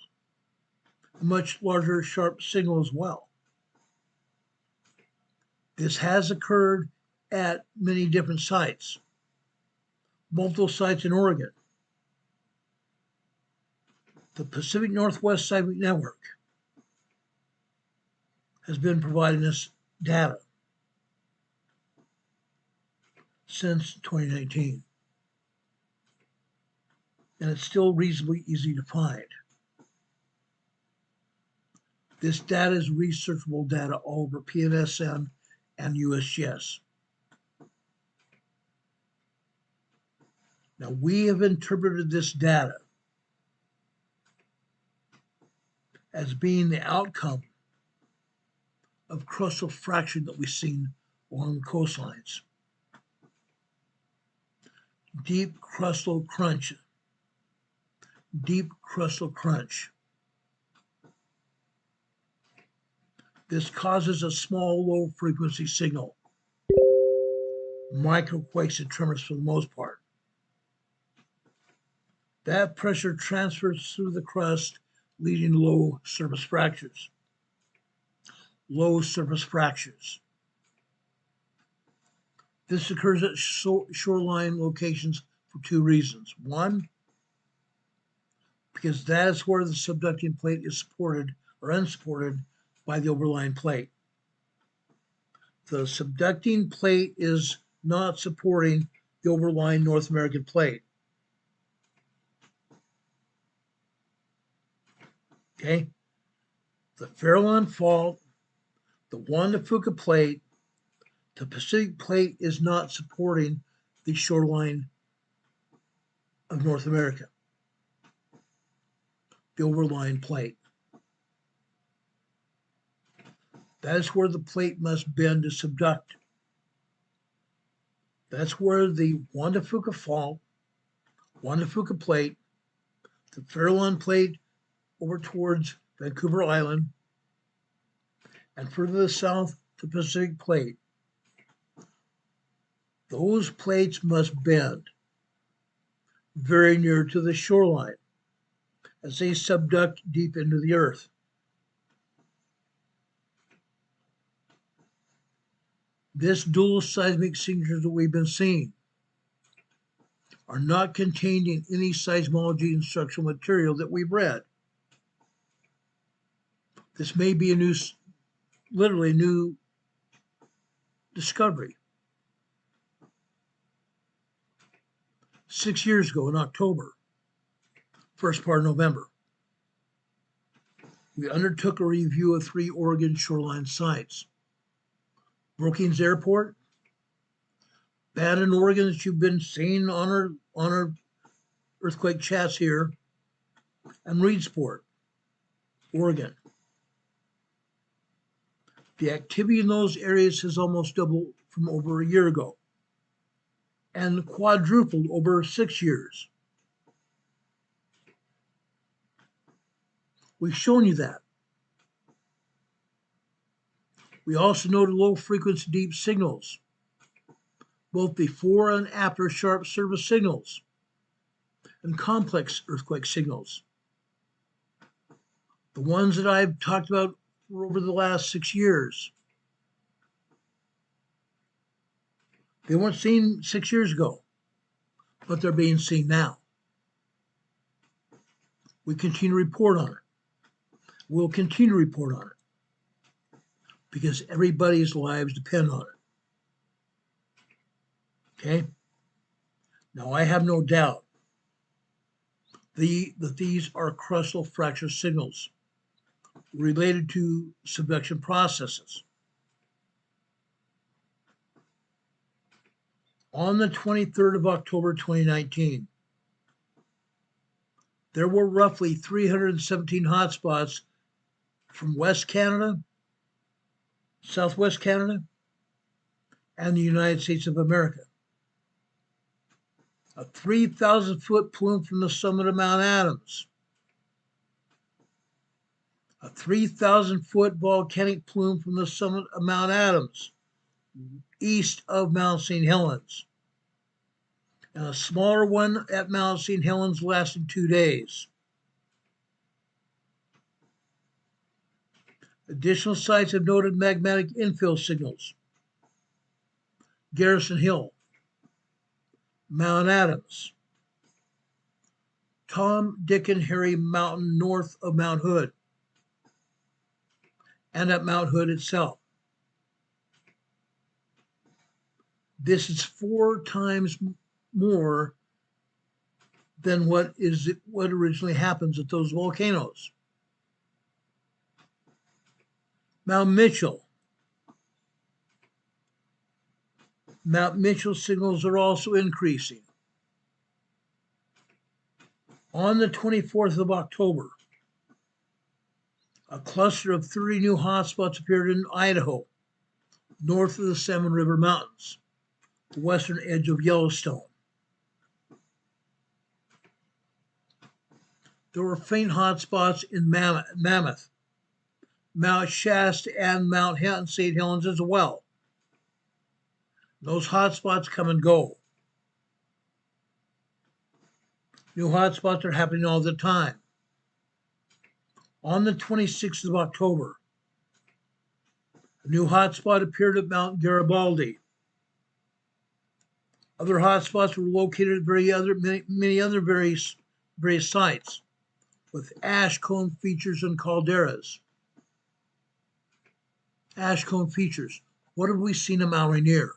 Speaker 2: A much larger sharp signal as well. This has occurred at many different sites, multiple sites in Oregon. The Pacific Northwest Seismic Network has been providing us data since 2019. And it's still reasonably easy to find. This data is researchable data all over PNSN and USGS. Now, we have interpreted this data as being the outcome of crustal fracture that we've seen along the coastlines. Deep crustal crunch. Deep crustal crunch. This causes a small low frequency signal, microquakes and tremors for the most part. That pressure transfers through the crust, leading to low surface fractures. Low surface fractures. This occurs at shoreline locations for two reasons. One, because that is where the subducting plate is supported or unsupported by the overlying plate. The subducting plate is not supporting the overlying North American plate. Okay? The Farallon Fault, the Juan de Fuca plate, the Pacific plate is not supporting the shoreline of North America, the overlying plate. That is where the plate must bend to subduct. That's where the Juan de Fuca Fault, Juan de Fuca plate, the Farallon plate over towards Vancouver Island, and further to the south, the Pacific plate. Those plates must bend very near to the shoreline as they subduct deep into the earth. This dual seismic signature that we've been seeing are not contained in any seismology instructional material that we've read. This may be a new, literally new discovery. 6 years ago in October, first part of November, we undertook a review of 3 Oregon shoreline sites. Brookings Airport, Bannon, Oregon, that you've been seeing on our earthquake chats here, and Reedsport, Oregon. The activity in those areas has almost doubled from over a year ago and quadrupled over 6 years. We've shown you that. We also noted low frequency deep signals, both before and after sharp surface signals, and complex earthquake signals. The ones that I've talked about for over the last 6 years. They weren't seen 6 years ago, but they're being seen now. We continue to report on it. We'll continue to report on it because everybody's lives depend on it. Okay? Now, I have no doubt that these are crustal fracture signals related to subduction processes. On the 23rd of October 2019, there were roughly 317 hotspots from West Canada, Southwest Canada, and the United States of America. A 3,000-foot plume from the summit of Mount Adams. A 3,000-foot volcanic plume from the summit of Mount Adams, east of Mount St. Helens. And a smaller one at Mount St. Helens lasting 2 days. Additional sites have noted magmatic infill signals. Garrison Hill, Mount Adams, Tom, Dick, and Harry Mountain north of Mount Hood, and at Mount Hood itself. This is 4 times more than what originally happens at those volcanoes. Mount Mitchell. Mount Mitchell signals are also increasing. On the 24th of October, a cluster of 30 new hotspots appeared in Idaho, north of the Salmon River Mountains, the western edge of Yellowstone. There were faint hotspots in Mammoth, Mount Shasta and Mount St. Helens as well. Those hotspots come and go. New hotspots are happening all the time. On the 26th of October, a new hotspot appeared at Mount Garibaldi. Other hotspots were located at many other various sites with ash cone features and calderas. Ash cone features. What have we seen in Mount Rainier?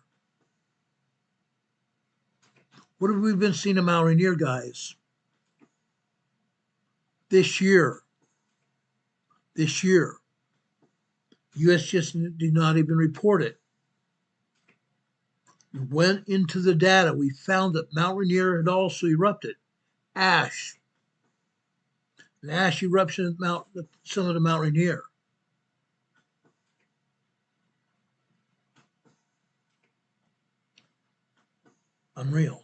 Speaker 2: What have we been seeing in Mount Rainier, guys? This year, USGS did not even report it. We went into the data. We found that Mount Rainier had also erupted. Ash. An ash eruption at the summit of Mount Rainier. Unreal.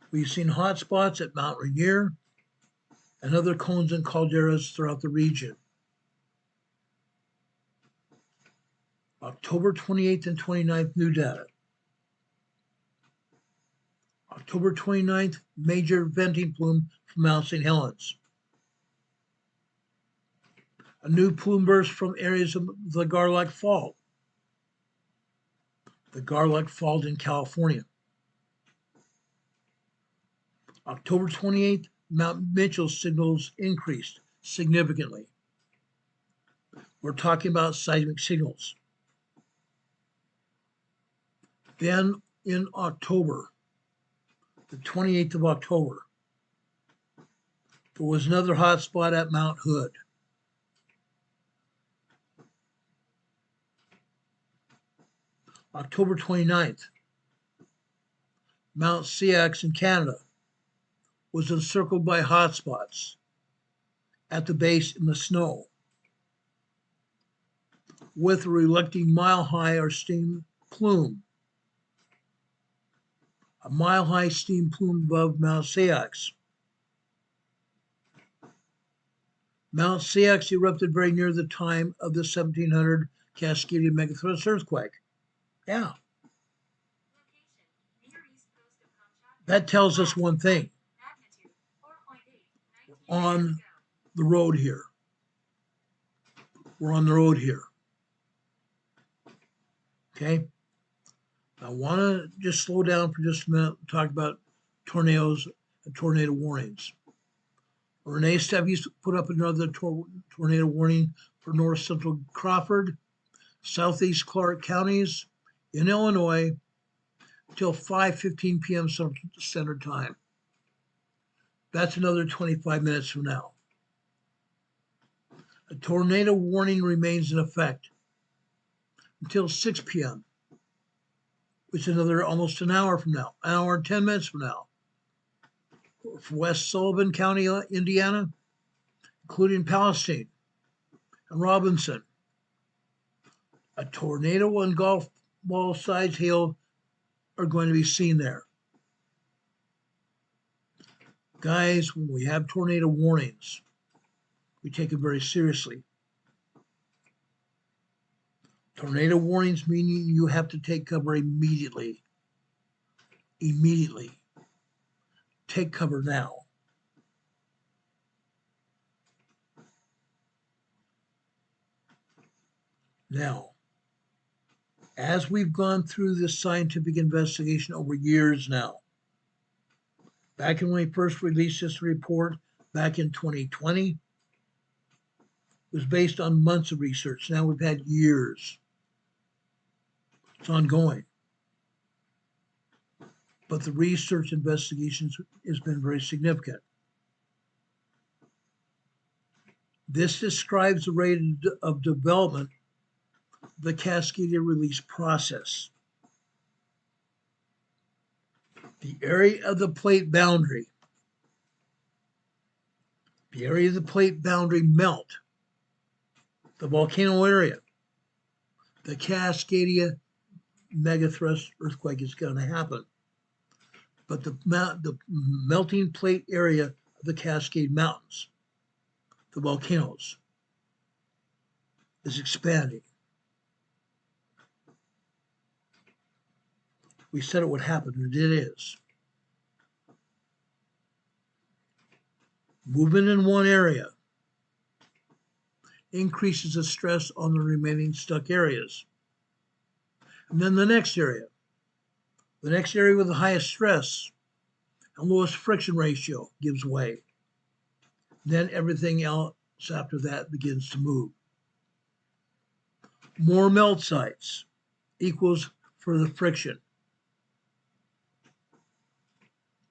Speaker 2: We've seen hot spots at Mount Rainier and other cones and calderas throughout the region. October 28th and 29th, new data. October 29th, major venting plume from Mount St. Helens. A new plume burst from areas of the Garlock Fault. The Garlock Fault in California. October 28th, Mount Mitchell signals increased significantly. We're talking about seismic signals. Then in October, the 28th of October, there was another hot spot at Mount Hood. October 29th, Mount Seismic in Canada was encircled by hotspots at the base in the snow with a relucting mile-high or steam plume. A mile-high steam plume above Mount Seismic. Mount Seismic erupted very near the time of the 1700 Cascadia megathrust earthquake. Yeah. That tells us one thing. We're on the road here. We're on the road here. Okay? I want to just slow down for just a minute and talk about tornadoes and tornado warnings. Renee Steffi's put up another tornado warning for north central Crawford, southeast Clark counties in Illinois until 5:15 p.m. Central Time. That's another 25 minutes from now. A tornado warning remains in effect until 6 p.m., which is another almost an hour from now, an hour and 10 minutes from now. For West Sullivan County, Indiana, including Palestine and Robinson. A tornado and golf ball size hail are going to be seen there. Guys, when we have tornado warnings, we take it very seriously. Tornado warnings meaning you have to take cover immediately. Immediately. Take cover now. Now, as we've gone through this scientific investigation over years now, back when we first released this report back in 2020, it was based on months of research. Now we've had years. It's ongoing. But the research investigations has been very significant. This describes the rate of development of the Cascadia release process. The area of the plate boundary. The area of the plate boundary melt. The volcano area. The Cascadia megathrust earthquake is going to happen. But the melting plate area of the Cascade Mountains the volcanoes is expanding. We said it would happen, and it is. Movement in one area increases the stress on the remaining stuck areas. And then the next area with the highest stress and lowest friction ratio gives way. Then everything else after that begins to move. More melt sites equals further friction.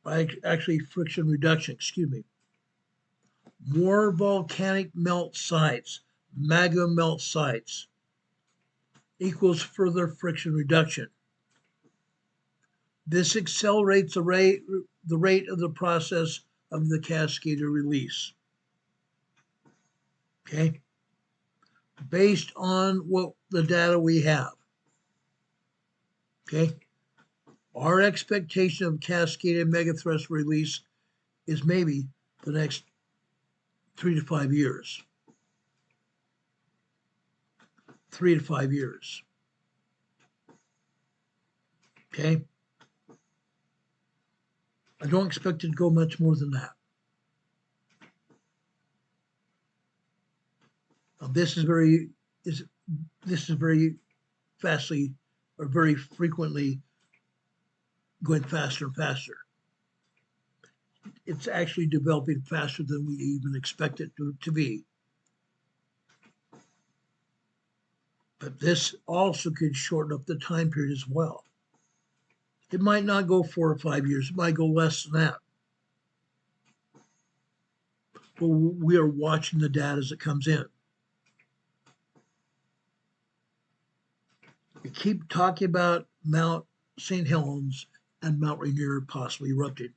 Speaker 2: Actually, friction reduction, excuse me. More volcanic melt sites, magma melt sites, equals further friction reduction. This accelerates the rate of the process of the Cascadia release. Okay? Based on what the data we have. Okay? Our expectation of Cascadia megathrust release is maybe the next 3 to 5 years. 3 to 5 years. Okay? I don't expect it to go much more than that. Now, this is very fastly or very frequently going faster and faster. It's actually developing faster than we even expect it to be. But this also could shorten up the time period as well. It might not go 4 or 5 years. It might go less than that. But we are watching the data as it comes in. We keep talking about Mount St. Helens and Mount Rainier possibly erupting.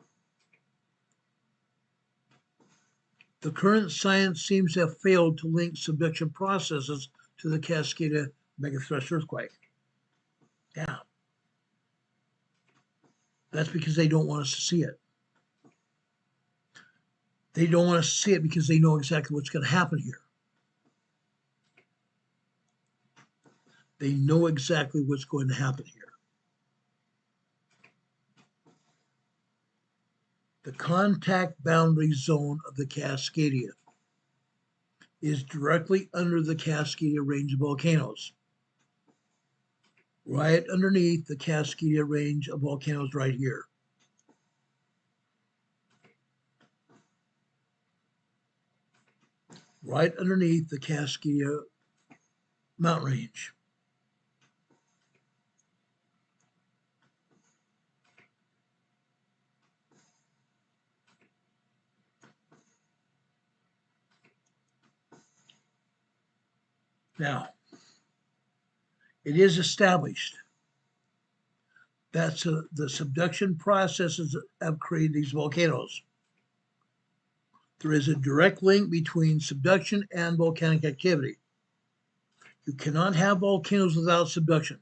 Speaker 2: The current science seems to have failed to link subduction processes to the Cascadia megathrust earthquake. Yeah. That's because they don't want us to see it. They don't want us to see it because they know exactly what's going to happen here. They know exactly what's going to happen here. The contact boundary zone of the Cascadia is directly under the Cascadia range of volcanoes. Right underneath the Cascadia range of volcanoes right here. Right underneath the Cascadia mountain range. Now, it is established that the subduction processes have created these volcanoes. There is a direct link between subduction and volcanic activity. You cannot have volcanoes without subduction.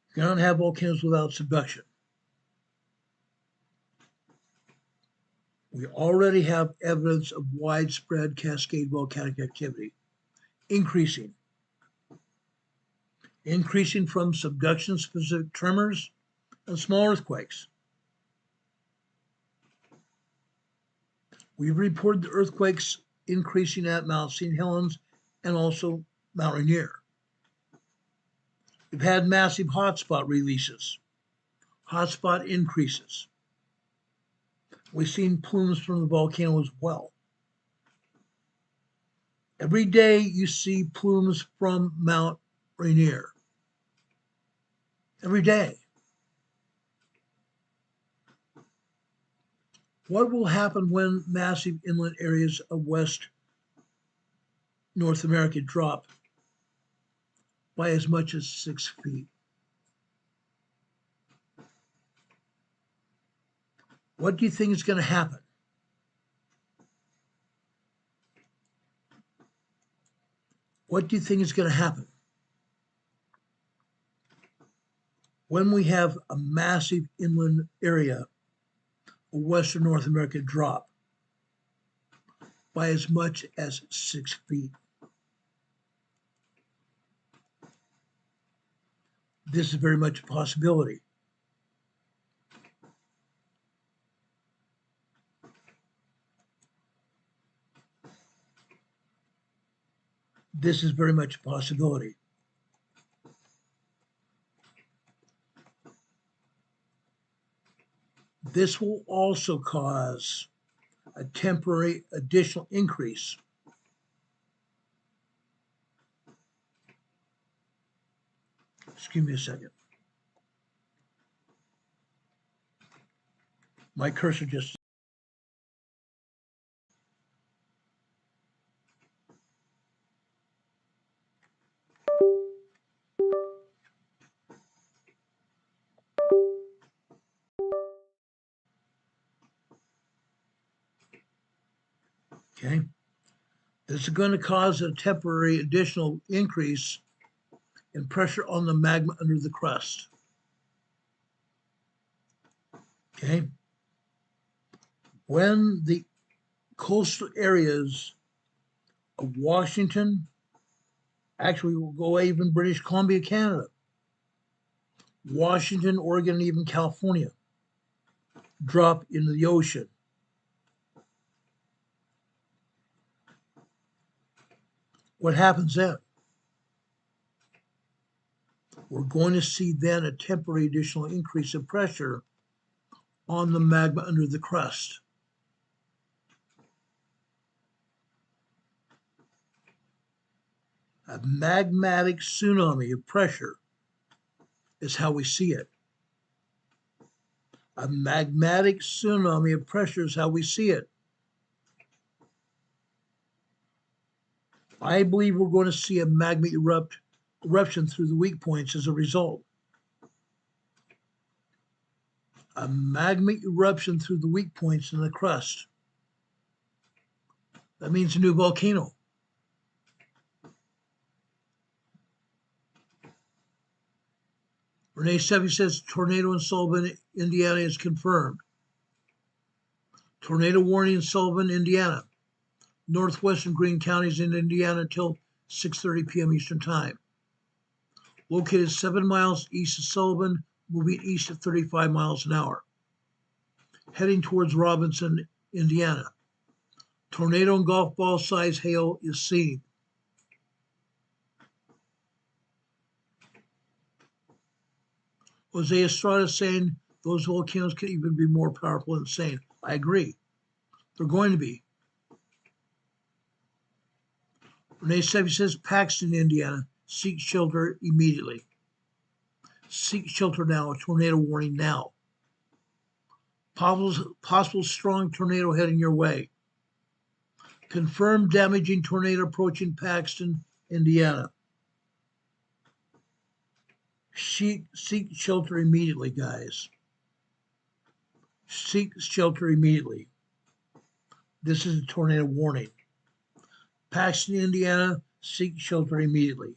Speaker 2: You cannot have volcanoes without subduction. We already have evidence of widespread cascade volcanic activity, increasing from subduction-specific tremors and small earthquakes. We've reported the earthquakes increasing at Mount St. Helens and also Mount Rainier. We've had massive hotspot releases, hotspot increases. We've seen plumes from the volcano as well. Every day you see plumes from Mount Rainier. Every day. What will happen when massive inland areas of West North America drop by as much as 6 feet? What do you think is going to happen? What do you think is going to happen when we have a massive inland area of Western North America drop by as much as 6 feet. This is very much a possibility. This is very much a possibility. This will also cause a temporary additional increase Excuse me a second. My cursor just okay. This is going to cause a temporary additional increase in pressure on the magma under the crust. Okay. When the coastal areas of Washington, actually we'll go even British Columbia, Canada, Washington, Oregon, and even California drop into the ocean, what happens then? We're going to see then a temporary additional increase in pressure on the magma under the crust. A magmatic tsunami of pressure is how we see it. A magmatic tsunami of pressure is how we see it. I believe we're going to see a magma eruption through the weak points as a result. A magma eruption through the weak points in the crust. That means a new volcano. Renee Sevi says tornado in Sullivan, Indiana is confirmed. Tornado warning in Sullivan, Indiana. Northwestern Greene counties in Indiana until 6:30 p.m. Eastern Time. Located 7 miles east of Sullivan, moving east at 35 miles an hour. Heading towards Robinson, Indiana. Tornado and golf ball size hail is seen. Jose Estrada saying those volcanoes could even be more powerful and insane. I agree. They're going to be. Renee Sevi says Paxton, Indiana, seek shelter immediately. Seek shelter now, a tornado warning now. Possible strong tornado heading your way. Confirmed damaging tornado approaching Paxton, Indiana. Seek shelter immediately, guys. Seek shelter immediately. This is a tornado warning. Paxton, Indiana, seek shelter immediately.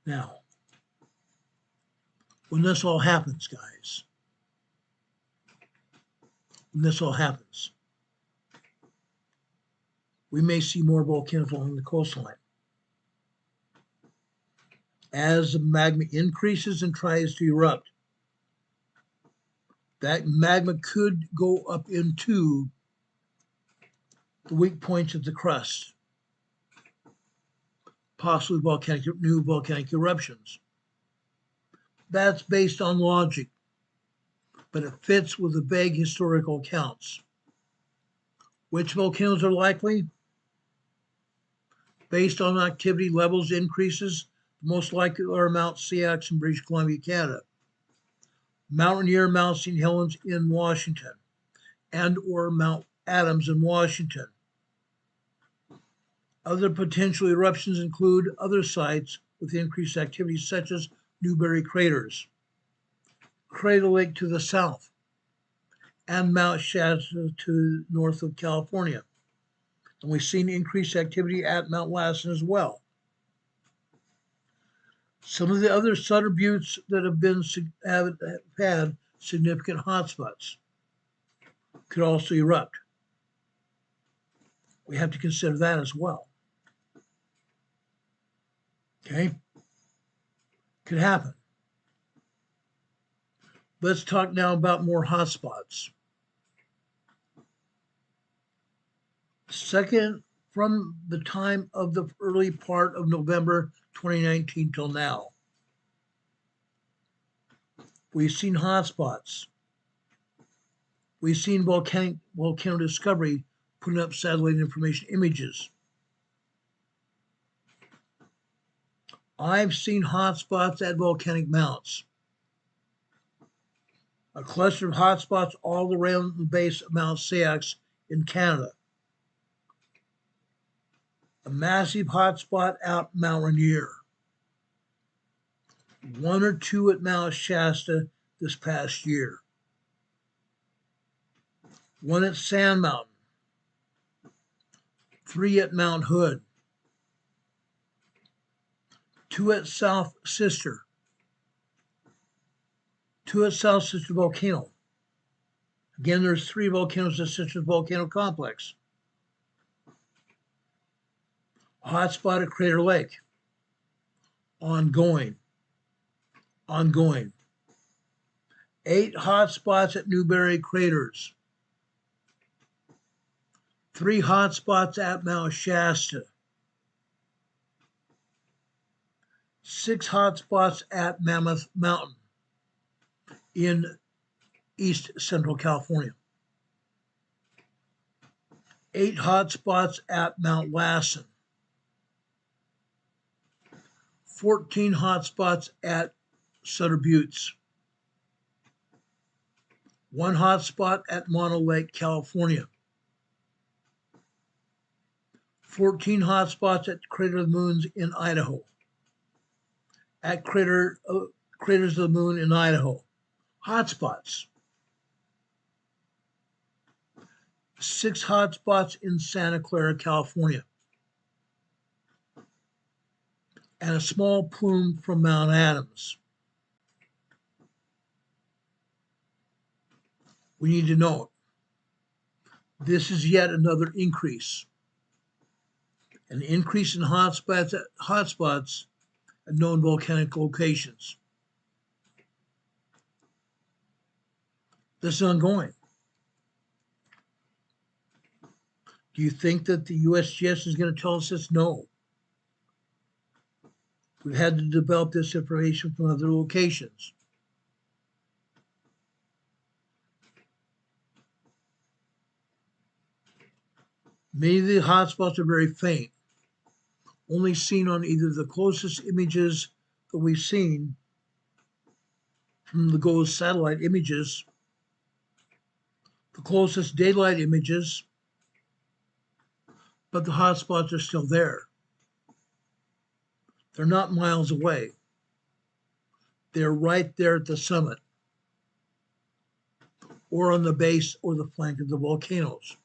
Speaker 2: Now, when this all happens, guys, when this all happens, we may see more volcanoes along the coastline. As the magma increases and tries to erupt, that magma could go up into the weak points of the crust, possibly new volcanic eruptions. That's based on logic, but it fits with the vague historical accounts. Which volcanoes are likely? Based on activity levels increases, the most likely are Mount Siax in British Columbia, Canada, Mount Rainier, Mount St. Helens in Washington, and or Mount Adams in Washington. Other potential eruptions include other sites with increased activity such as Newberry craters, Crater Lake to the south, and Mount Shasta to north of California. And we've seen increased activity at Mount Lassen as well. Some of the other Sutter Buttes that have had significant hotspots could also erupt. We have to consider that as well. Okay? Could happen. Let's talk now about more hotspots. Second, from the time of the early part of November 2019 till now, we've seen hotspots. We've seen volcano discovery putting up satellite information images. I've seen hotspots at volcanic mounts. A cluster of hotspots all around the base of Mount Saix in Canada. A massive hotspot out Mount Rainier. One or two at Mount Shasta this past year. One at Sand Mountain. 3 at Mount Hood. 2 at South Sister. 2 at South Sister Volcano. Again, there's 3 volcanoes at Sister Volcano Complex. A hotspot at Crater Lake. Ongoing. 8 hotspots at Newberry Craters. 3 hotspots at Mount Shasta. 6 hotspots at Mammoth Mountain in East Central California. 8 hotspots at Mount Lassen. 14 hotspots at Sutter Buttes. 1 hotspot at Mono Lake, California. 14 hotspots at Crater of the Moons in Idaho. At Craters of the Moon in Idaho. Hotspots. 6 hotspots in Santa Clara, California. And a small plume from Mount Adams. We need to know it. This is yet another increase. An increase in hotspots at known volcanic locations. This is ongoing. Do you think that the USGS is going to tell us this? No. We've had to develop this information from other locations. Many of the hotspots are very faint, only seen on either the closest images that we've seen from the GOES satellite images, the closest daylight images, but the hotspots are still there. They're not miles away. They're right there at the summit or on the base or the flank of the volcanoes.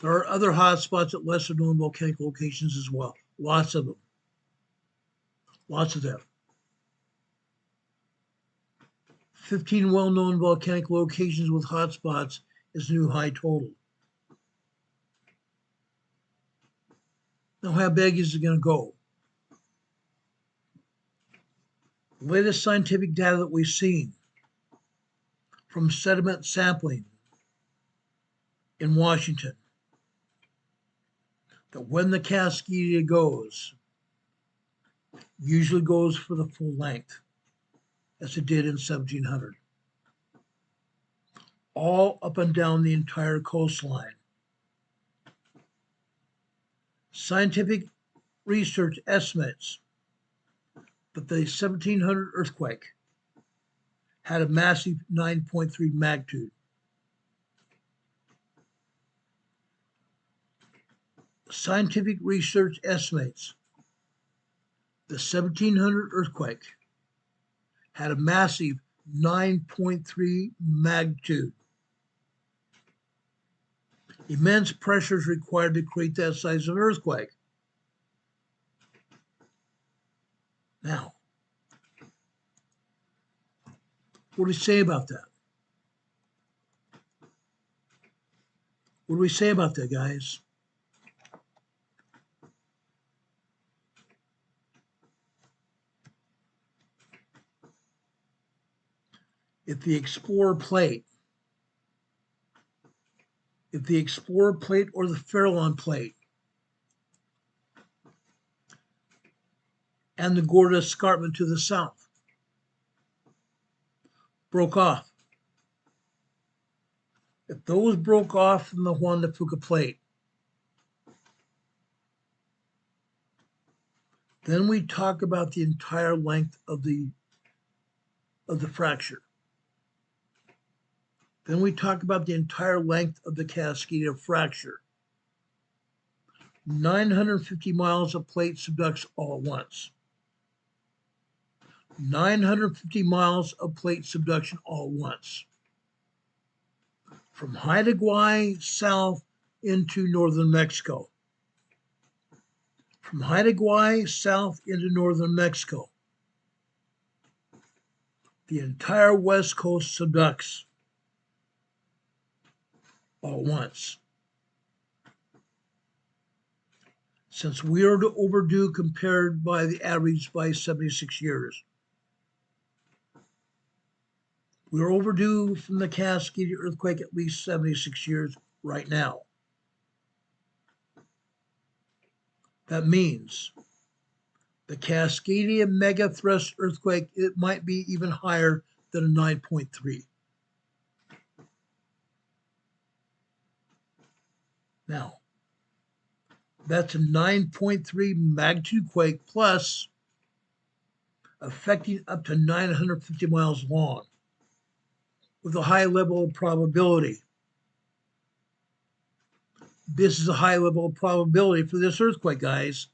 Speaker 2: There are other hotspots at lesser known volcanic locations as well. Lots of them. Lots of them. 15 well-known volcanic locations with hotspots is the new high total. Now, how big is it going to go? The latest scientific data that we've seen from sediment sampling in Washington, that when the Cascadia goes, usually goes for the full length, as it did in 1700. All up and down the entire coastline. Scientific research estimates that the 1700 earthquake had a massive 9.3 magnitude. Scientific research estimates the 1700 earthquake had a massive 9.3 magnitude. Immense pressures required to create that size of earthquake. Now, what do we say about that? What do we say about that, guys? If the Explorer plate or the Fairlawn plate and the Gorda Escarpment to the south broke off, if those broke off from the Juan de Fuca plate, then we talk about the entire length of the fracture. Then we talk about the entire length of the Cascadia fracture. 950 miles of plate subducts all at once. 950 miles of plate subduction all at once. From Haida Gwaii south into northern Mexico. From Haida Gwaii south into northern Mexico. The entire west coast subducts all at once. Since we are overdue compared by the average by 76 years. We are overdue from the Cascadia earthquake at least 76 years right now. That means the Cascadia mega thrust earthquake, it might be even higher than a 9.3. Now, that's a 9.3 magnitude quake plus affecting up to 950 miles long with a high level of probability. This is a high level of probability for this earthquake, guys,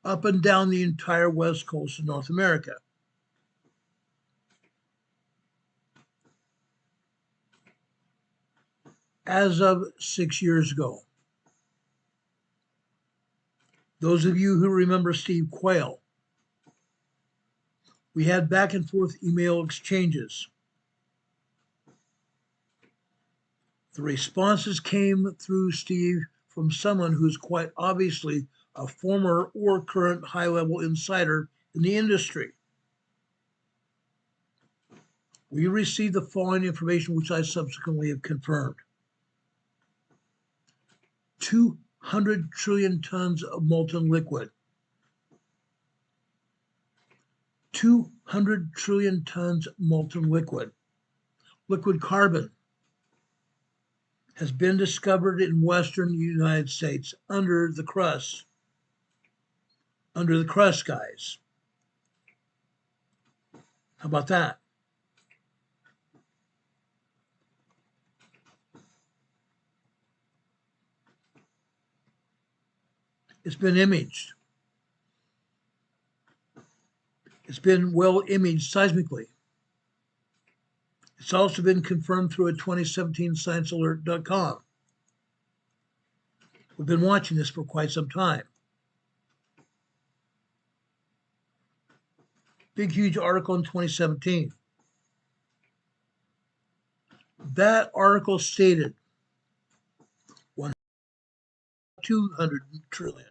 Speaker 2: up and down the entire west coast of North America. As of 6 years ago, those of you who remember Steve Quayle, we had back and forth email exchanges. The responses came through Steve from someone who's quite obviously a former or current high-level insider in the industry. We received the following information, which I subsequently have confirmed. 200 trillion tons of molten liquid. 200 trillion tons of molten liquid. Liquid carbon has been discovered in western United States under the crust. Under the crust, guys. How about that? It's been imaged. It's been well imaged seismically. It's also been confirmed through a 2017 ScienceAlert.com. We've been watching this for quite some time. Big, huge article in 2017. That article stated 200 trillion.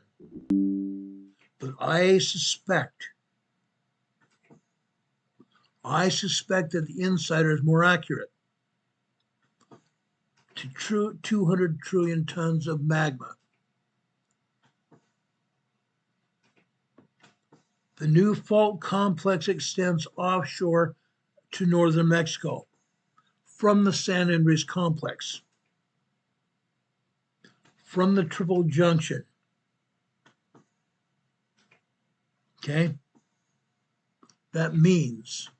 Speaker 2: But I suspect that the insider is more accurate to 200 trillion tons of magma. The new fault complex extends offshore to northern Mexico from the San Andres complex, from the Triple Junction. Okay? That means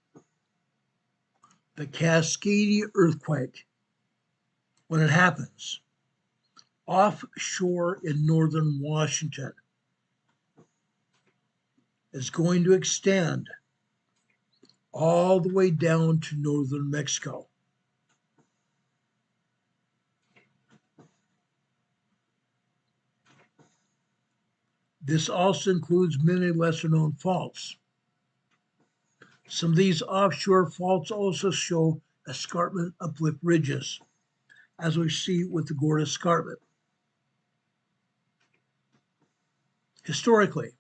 Speaker 2: the Cascadia earthquake, when it happens, offshore in northern Washington, is going to extend all the way down to northern Mexico. This also includes many lesser known faults. Some of these offshore faults also show escarpment uplift ridges, as we see with the Gorda Escarpment. Historically,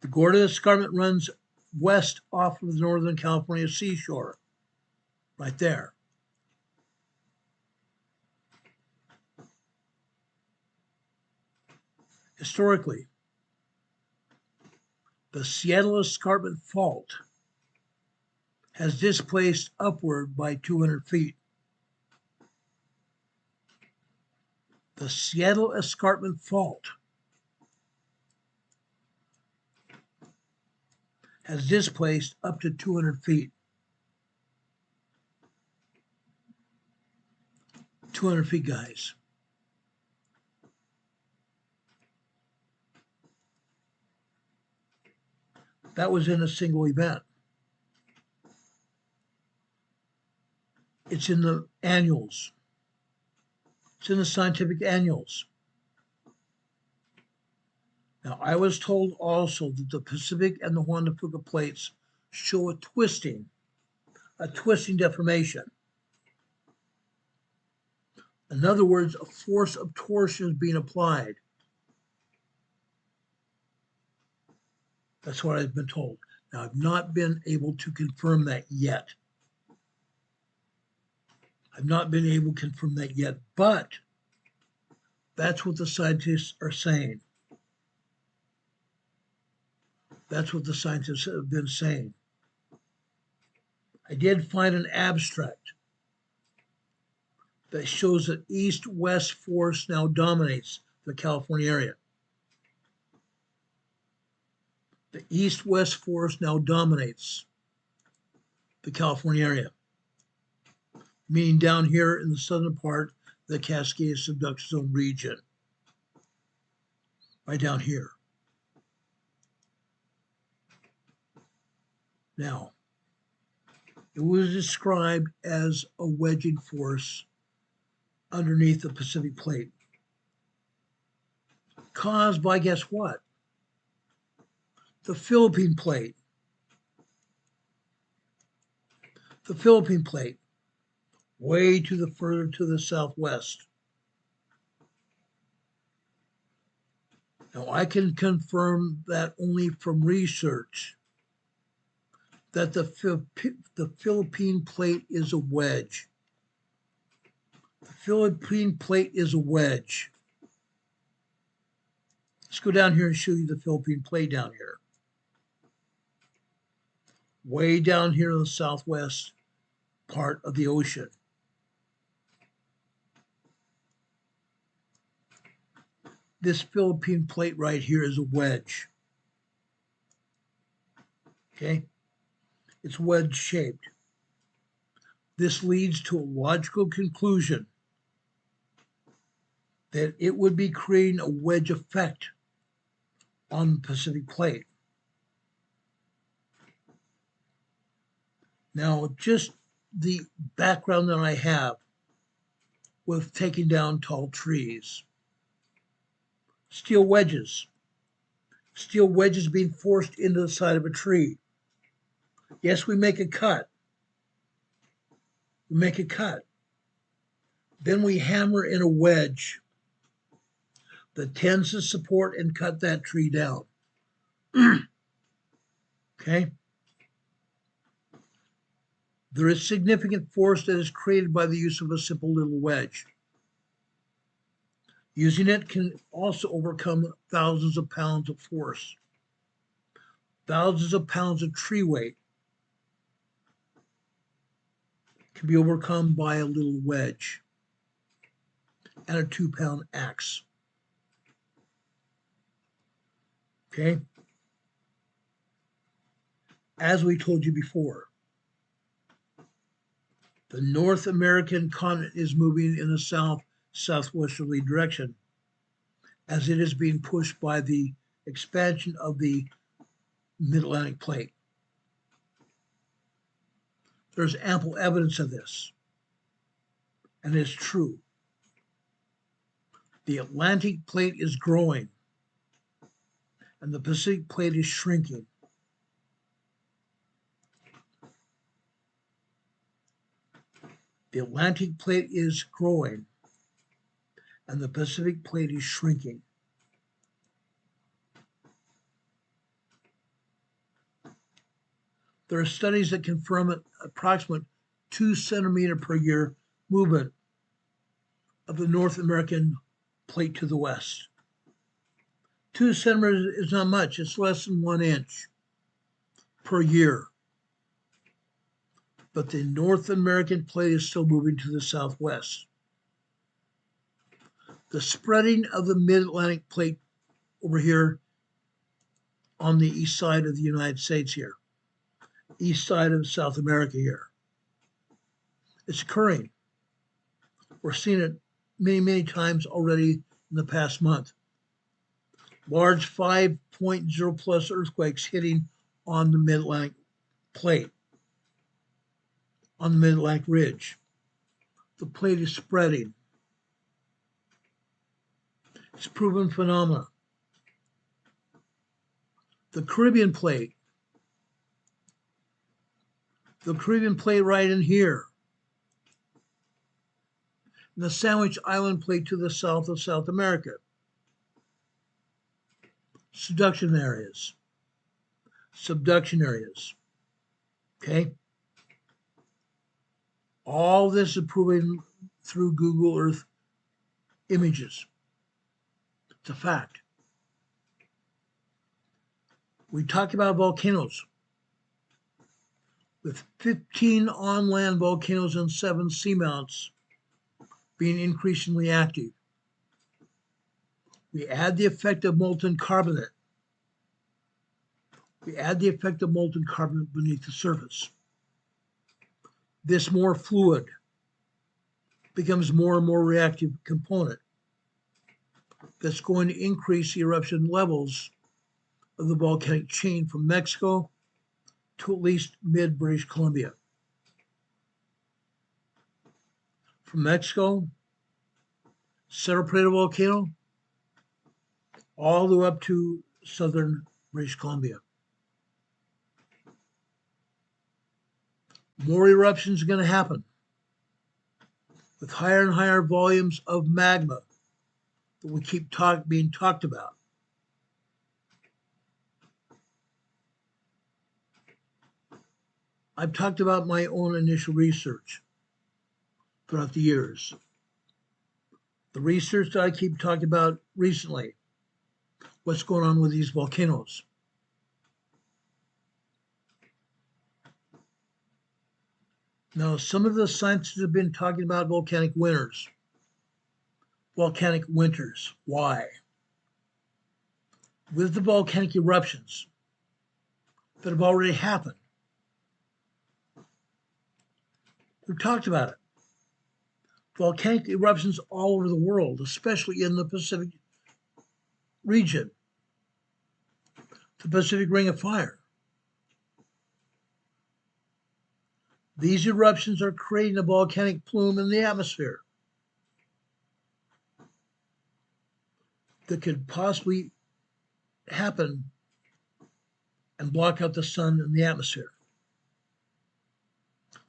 Speaker 2: the Gorda Escarpment runs west off of the Northern California seashore, right there. Historically, the Seattle Escarpment Fault has displaced upward by 200 feet. The Seattle Escarpment Fault has displaced up to 200 feet. 200 feet, guys. That was in a single event. It's in the annuals. It's in the scientific annuals. Now, I was told also that the Pacific and the Juan de Fuca plates show a twisting deformation. In other words, a force of torsion is being applied. That's what I've been told. Now, I've not been able to confirm that yet. But that's what the scientists are saying. That's what the scientists have been saying. I did find an abstract that shows that east-west force now dominates the California area. The east-west force now dominates the California area, meaning down here in the southern part of the Cascadia subduction zone region, right down here. Now, it was described as a wedging force underneath the Pacific plate, caused by, guess what? The Philippine plate. The Philippine plate, way further to the southwest. Now, I can confirm that only from research that the Philippine plate is a wedge. The Philippine plate is a wedge. Let's go down here and show you the Philippine plate down here. Way down here in the southwest part of the ocean. This Philippine plate right here is a wedge. Okay? It's wedge shaped. This leads to a logical conclusion that it would be creating a wedge effect on the Pacific plate. Now, just the background that I have with taking down tall trees. Steel wedges being forced into the side of a tree. Yes, we make a cut. Then we hammer in a wedge that tends to support and cut that tree down. Okay? There is significant force that is created by the use of a simple little wedge. Using it can also overcome thousands of pounds of force, thousands of pounds of tree weight can be overcome by a little wedge and a 2-pound axe. Okay? As we told you before, the North American continent is moving in a southwesterly direction as it is being pushed by the expansion of the Mid-Atlantic plate. There's ample evidence of this, and it's true. The Atlantic plate is growing and the Pacific plate is shrinking. The Atlantic plate is growing and the Pacific plate is shrinking. There are studies that confirm an approximate 2 centimeter per year movement of the North American plate to the west. 2 centimeters is not much, it's less than 1 inch per year. But the North American plate is still moving to the southwest. The spreading of the mid-Atlantic plate over here on the east side of the United States here, east side of South America here, it's occurring. We're seeing it many, many times already in the past month. Large 5.0 plus earthquakes hitting on the mid-Atlantic plate, on the mid-Atlantic ridge. The plate is spreading. It's a proven phenomena. The Caribbean plate right in here, and the Sandwich Island plate to the south of South America. Subduction areas. Okay? All this is proven through Google Earth images. It's a fact. We talk about volcanoes. With 15 on-land volcanoes and 7 seamounts being increasingly active. We add the effect of molten carbonate. Beneath the surface. This more fluid becomes more and more reactive component that's going to increase the eruption levels of the volcanic chain from Mexico to at least mid-British Columbia. From Mexico, Cerro Prieto volcano, all the way up to southern British Columbia. More eruptions are going to happen with higher and higher volumes of magma that we keep being talked about. I've talked about my own initial research throughout the years. The research that I keep talking about recently, what's going on with these volcanoes. Now, some of the scientists have been talking about volcanic winters. Volcanic winters. Why? With the volcanic eruptions that have already happened. We've talked about it. Volcanic eruptions all over the world, especially in the Pacific region, the Pacific Ring of Fire. These eruptions are creating a volcanic plume in the atmosphere that could possibly happen and block out the sun in the atmosphere.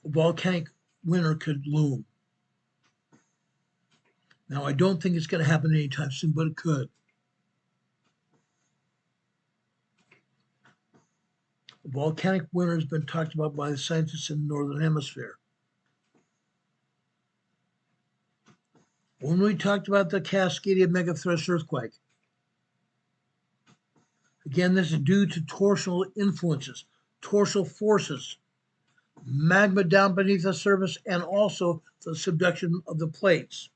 Speaker 2: A volcanic winter could loom. Now, I don't think it's going to happen anytime soon, but it could. A volcanic winter has been talked about by the scientists in the Northern Hemisphere. When we talked about the Cascadia megathrust earthquake, again, this is due to torsional influences, torsional forces, magma down beneath the surface, and also the subduction of the plates.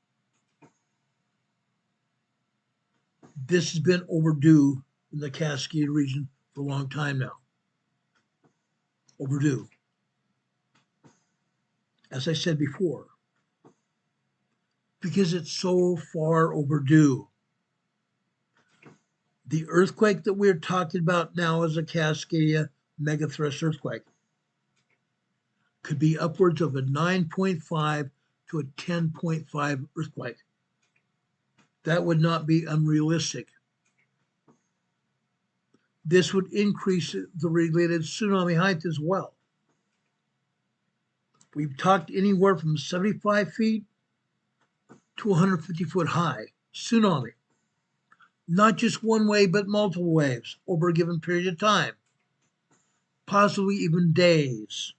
Speaker 2: This has been overdue in the Cascadia region for a long time now. Overdue. As I said before, because it's so far overdue. The earthquake that we're talking about now is a Cascadia megathrust earthquake. Could be upwards of a 9.5 to a 10.5 earthquake. That would not be unrealistic. This would increase the related tsunami height as well. We've talked anywhere from 75 feet to 150 foot high tsunami. Not just one wave, but multiple waves over a given period of time, possibly even days.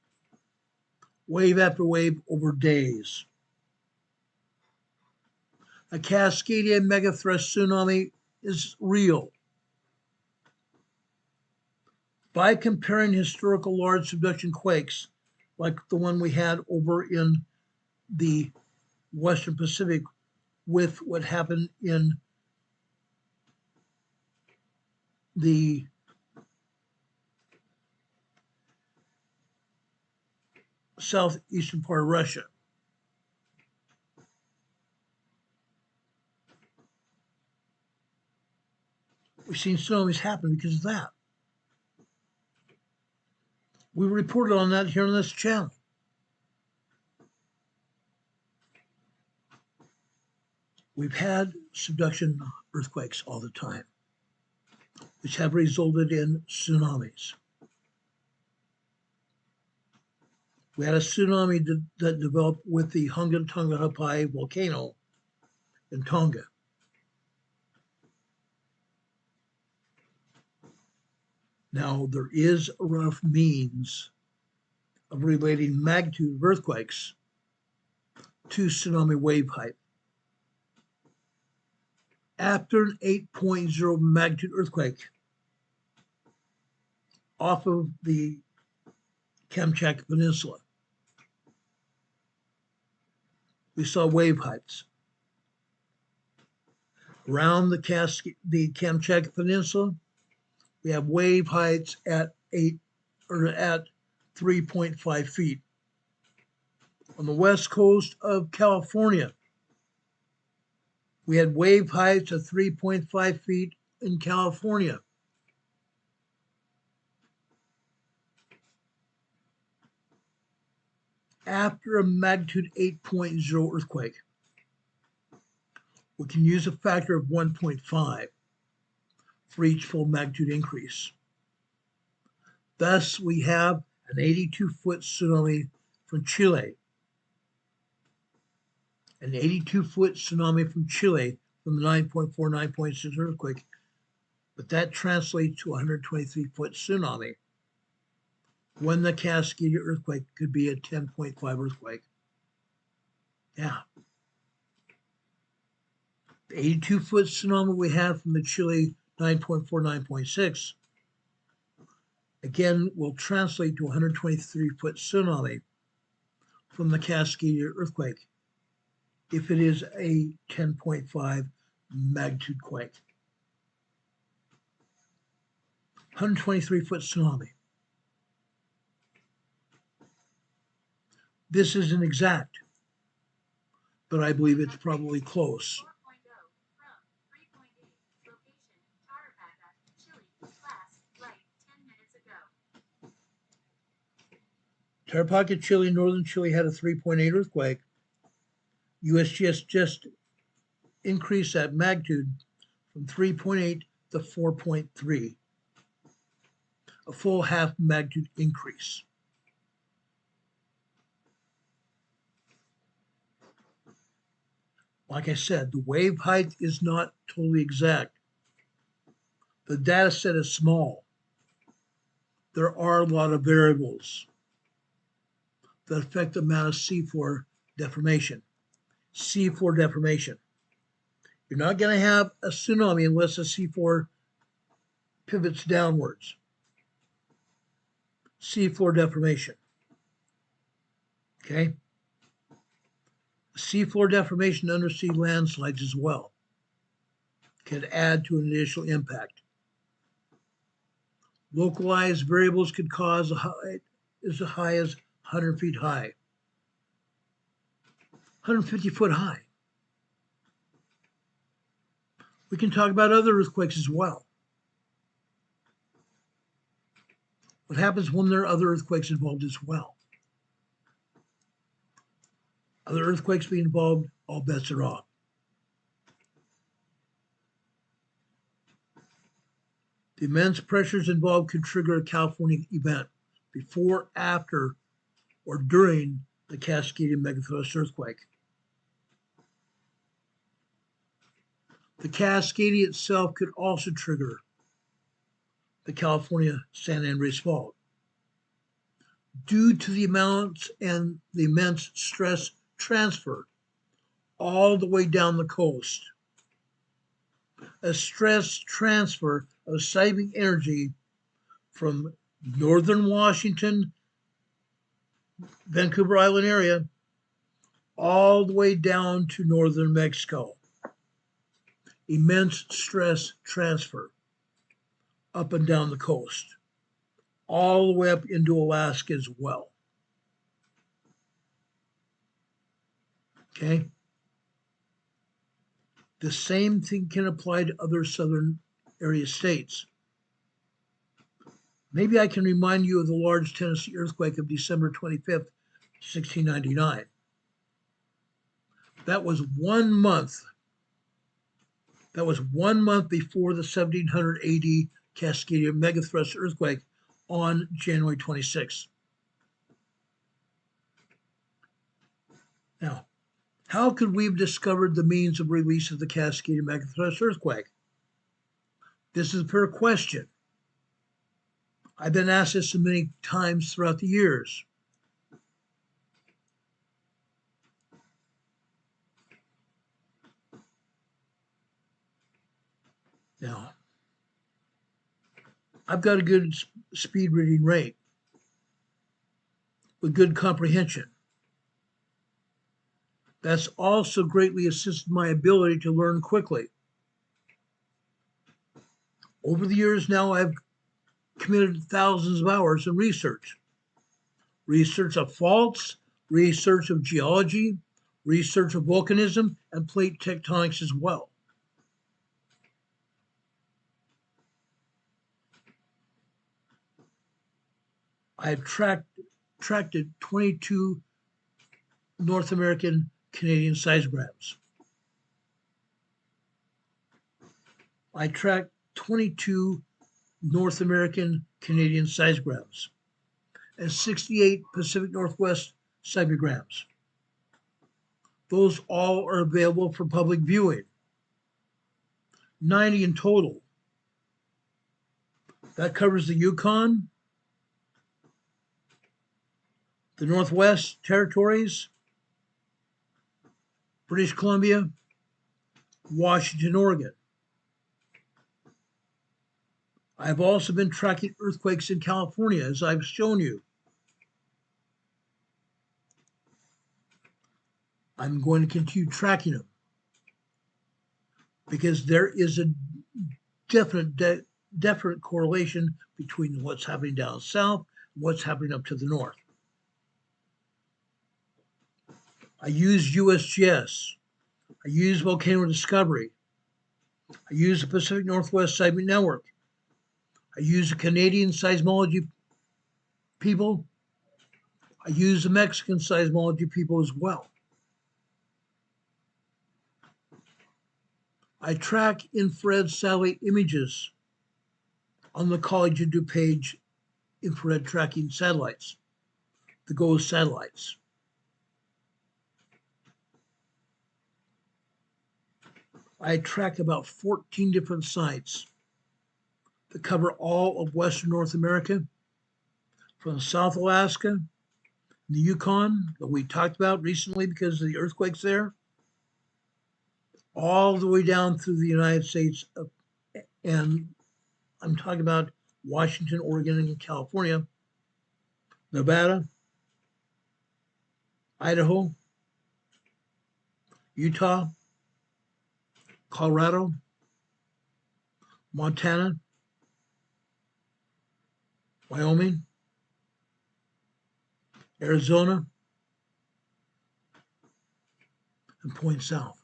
Speaker 2: Wave after wave over days. A Cascadia megathrust tsunami is real. By comparing historical large subduction quakes, like the one we had over in the Western Pacific, with what happened in the southeastern part of Russia. We've seen tsunamis happen because of that. We reported on that here on this channel. We've had subduction earthquakes all the time, which have resulted in tsunamis. We had a tsunami that developed with the Hunga Tonga Hapai volcano in Tonga. Now, there is a rough means of relating magnitude of earthquakes to tsunami wave height. After an 8.0 magnitude earthquake off of the Kamchatka Peninsula, we saw wave heights. Around the Kamchatka Peninsula, we have wave heights at 3.5 feet. On the west coast of California, we had wave heights of 3.5 feet in California. After a magnitude 8.0 earthquake, we can use a factor of 1.5 for each full magnitude increase. Thus, we have an 82-foot tsunami from Chile, an 82-foot tsunami from Chile from the 9.4, 9.6 earthquake, but that translates to a 123-foot tsunami when the Cascadia earthquake could be a 10.5 earthquake. Yeah. The 82-foot tsunami we had from the Chile 9.4, 9.6, again, will translate to a 123-foot tsunami from the Cascadia earthquake if it is a 10.5 magnitude quake. 123-foot tsunami. This isn't exact, but I believe it's probably close. Tarapacá, Chile, northern Chile had a 3.8 earthquake. USGS just increased that magnitude from 3.8 to 4.3, a full half magnitude increase. Like I said, the wave height is not totally exact. The data set is small. There are a lot of variables that affect the amount of seafloor deformation. Seafloor deformation. You're not going to have a tsunami unless the seafloor pivots downwards. Seafloor deformation. Okay? Seafloor deformation, undersea landslides as well can add to an initial impact. Localized variables could cause a height as high as 100 feet high, 150 foot high. We can talk about other earthquakes as well. What happens when there are other earthquakes involved as well? Other earthquakes being involved, all bets are off. The immense pressures involved could trigger a California event before, after, or during the Cascadia megathrust earthquake. The Cascadia itself could also trigger the California San Andreas Fault due to the amounts and the immense stress transfer all the way down the coast. A stress transfer of seismic energy from northern Washington, Vancouver Island area, all the way down to northern Mexico. Immense stress transfer up and down the coast, all the way up into Alaska as well. Okay? The same thing can apply to other southern area states. Maybe I can remind you of the large Tennessee earthquake of December 25th, 1699. That was 1 month. That was 1 month before the 1700 AD Cascadia megathrust earthquake on January 26th. Now, how could we have discovered the means of release of the Cascadia megathrust earthquake? This is a fair question. I've been asked this so many times throughout the years. Now, I've got a good speed reading rate with good comprehension. That's also greatly assisted my ability to learn quickly. Over the years now, I've committed thousands of hours in research. Research of faults, research of geology, research of volcanism, and plate tectonics as well. I've tracked 22 North American Canadian seismograms. I tracked 22 North American Canadian seismograms and 68 Pacific Northwest seismograms. Those all are available for public viewing. 90 in total. That covers the Yukon, the Northwest Territories, British Columbia, Washington, Oregon. I've also been tracking earthquakes in California, as I've shown you. I'm going to continue tracking them because there is a definite correlation between what's happening down south and what's happening up to the north. I use USGS. I use Volcano Discovery. I use the Pacific Northwest Seismic Network. I use the Canadian seismology people. I use the Mexican seismology people as well. I track infrared satellite images on the College of Dupage infrared tracking satellites, the GOES satellites. I track about 14 different sites that cover all of Western North America, from South Alaska, the Yukon that we talked about recently because of the earthquakes there, all the way down through the United States. And I'm talking about Washington, Oregon, and California, Nevada, Idaho, Utah, Colorado, Montana, Wyoming, Arizona, and point south.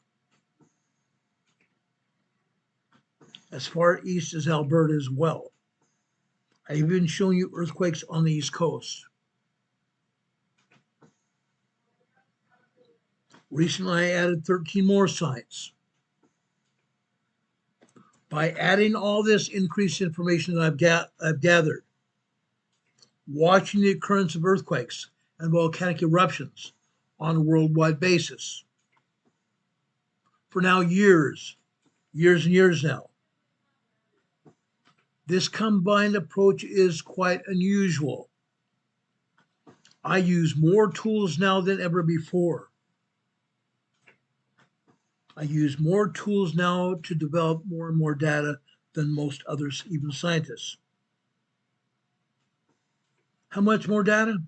Speaker 2: As far east as Alberta as well. I've even shown you earthquakes on the East Coast. Recently, I added 13 more sites. By adding all this increased information that I've gathered, watching the occurrence of earthquakes and volcanic eruptions on a worldwide basis for now years and years now, this combined approach is quite unusual. I use more tools now than ever before. I use more tools now to develop more and more data than most others, even scientists. How much more data?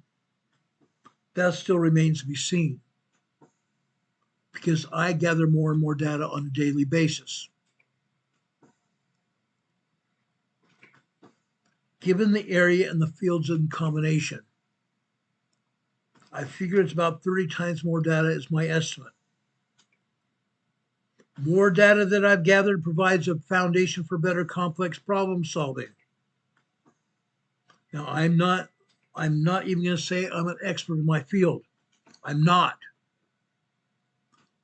Speaker 2: That still remains to be seen, because I gather more and more data on a daily basis. Given the area and the fields in combination, I figure it's about 30 times more data is my estimate. More data that I've gathered provides a foundation for better complex problem solving. Now, I'm not even going to say I'm an expert in my field. I'm not.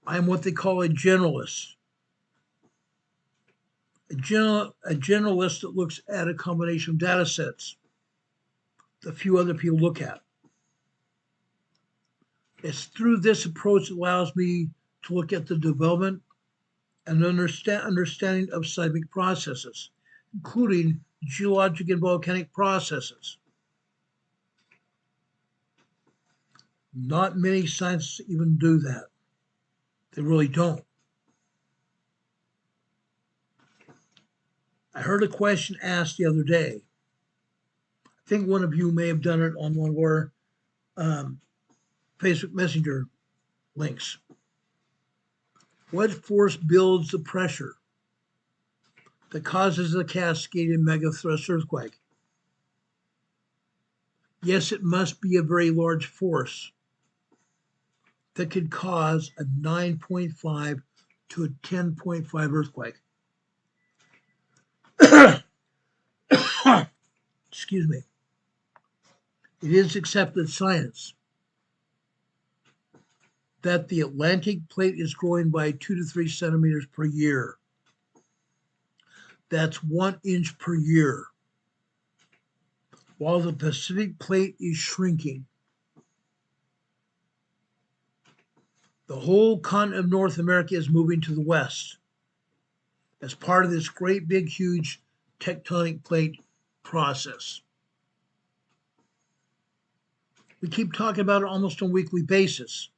Speaker 2: I'm what they call a generalist. A generalist that looks at a combination of data sets that few other people look at. It's through this approach that allows me to look at the development and understanding of seismic processes, including geologic and volcanic processes. Not many scientists even do that. They really don't. I heard a question asked the other day. I think one of you may have done it on one of our Facebook Messenger links. What force builds the pressure that causes the Cascadia megathrust earthquake? Yes, it must be a very large force that could cause a 9.5 to a 10.5 earthquake. Excuse me. It is accepted science that the Atlantic plate is growing by 2 to 3 centimeters per year. That's 1 inch per year, while the Pacific plate is shrinking. The whole continent of North America is moving to the west as part of this great big huge tectonic plate process. We keep talking about it almost on a weekly basis.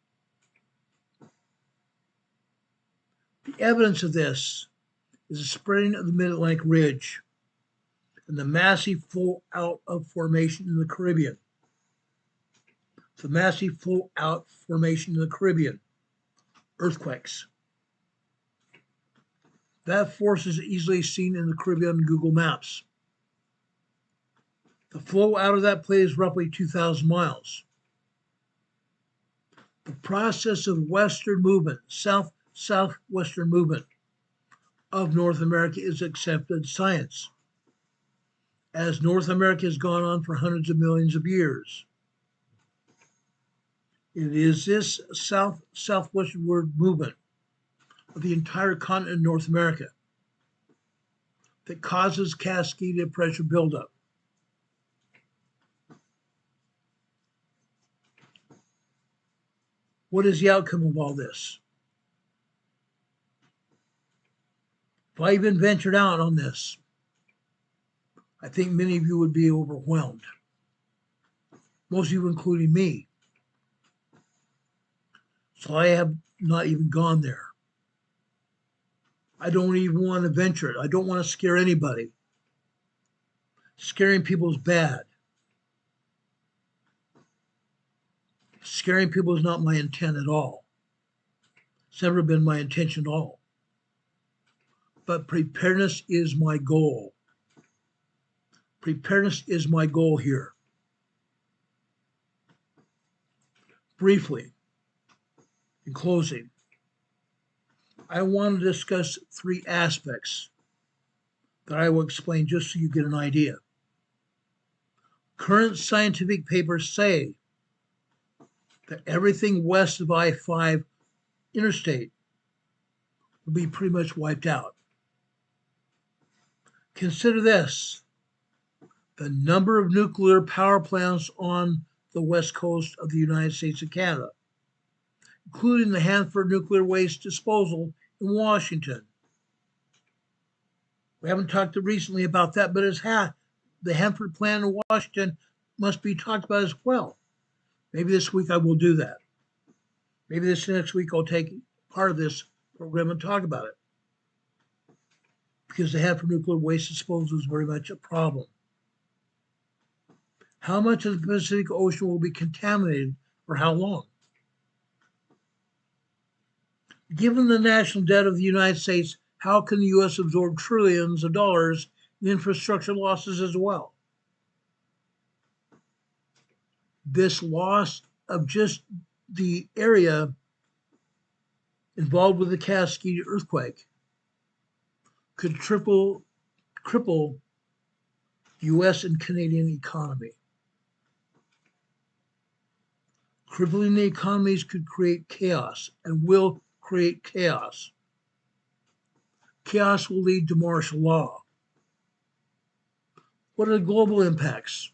Speaker 2: The evidence of this is the spreading of the Mid-Atlantic Ridge and the massive flow out of formation in the Caribbean. The massive flow out formation in the Caribbean, earthquakes. That force is easily seen in the Caribbean on Google Maps. The flow out of that plate is roughly 2,000 miles. The process of western movement, southwestern movement of North America is accepted science, as North America has gone on for hundreds of millions of years. It is this southwestward movement of the entire continent of North America that causes Cascadia pressure buildup. What is the outcome of all this? If I even ventured out on this, I think many of you would be overwhelmed. Most of you, including me. So I have not even gone there. I don't even want to venture it. I don't want to scare anybody. Scaring people is bad. Scaring people is not my intent at all. It's never been my intention at all. But preparedness is my goal. Preparedness is my goal here. Briefly, in closing, I want to discuss 3 aspects that I will explain just so you get an idea. Current scientific papers say that everything west of I-5 interstate will be pretty much wiped out. Consider this: the number of nuclear power plants on the west coast of the United States and Canada, including the Hanford Nuclear Waste Disposal in Washington. We haven't talked recently about that, but the Hanford plant in Washington must be talked about as well. Maybe this week I will do that. Maybe this next week I'll take part of this program and talk about it, because the Hanford Nuclear Waste Disposal is very much a problem. How much of the Pacific Ocean will be contaminated for how long? Given the national debt of the United States, how can the U.S. absorb trillions of dollars in infrastructure losses as well? This loss of just the area involved with the Cascadia earthquake could cripple the U.S. and Canadian economy. Crippling the economies could create chaos and will create chaos. Chaos will lead to martial law. What are the global impacts?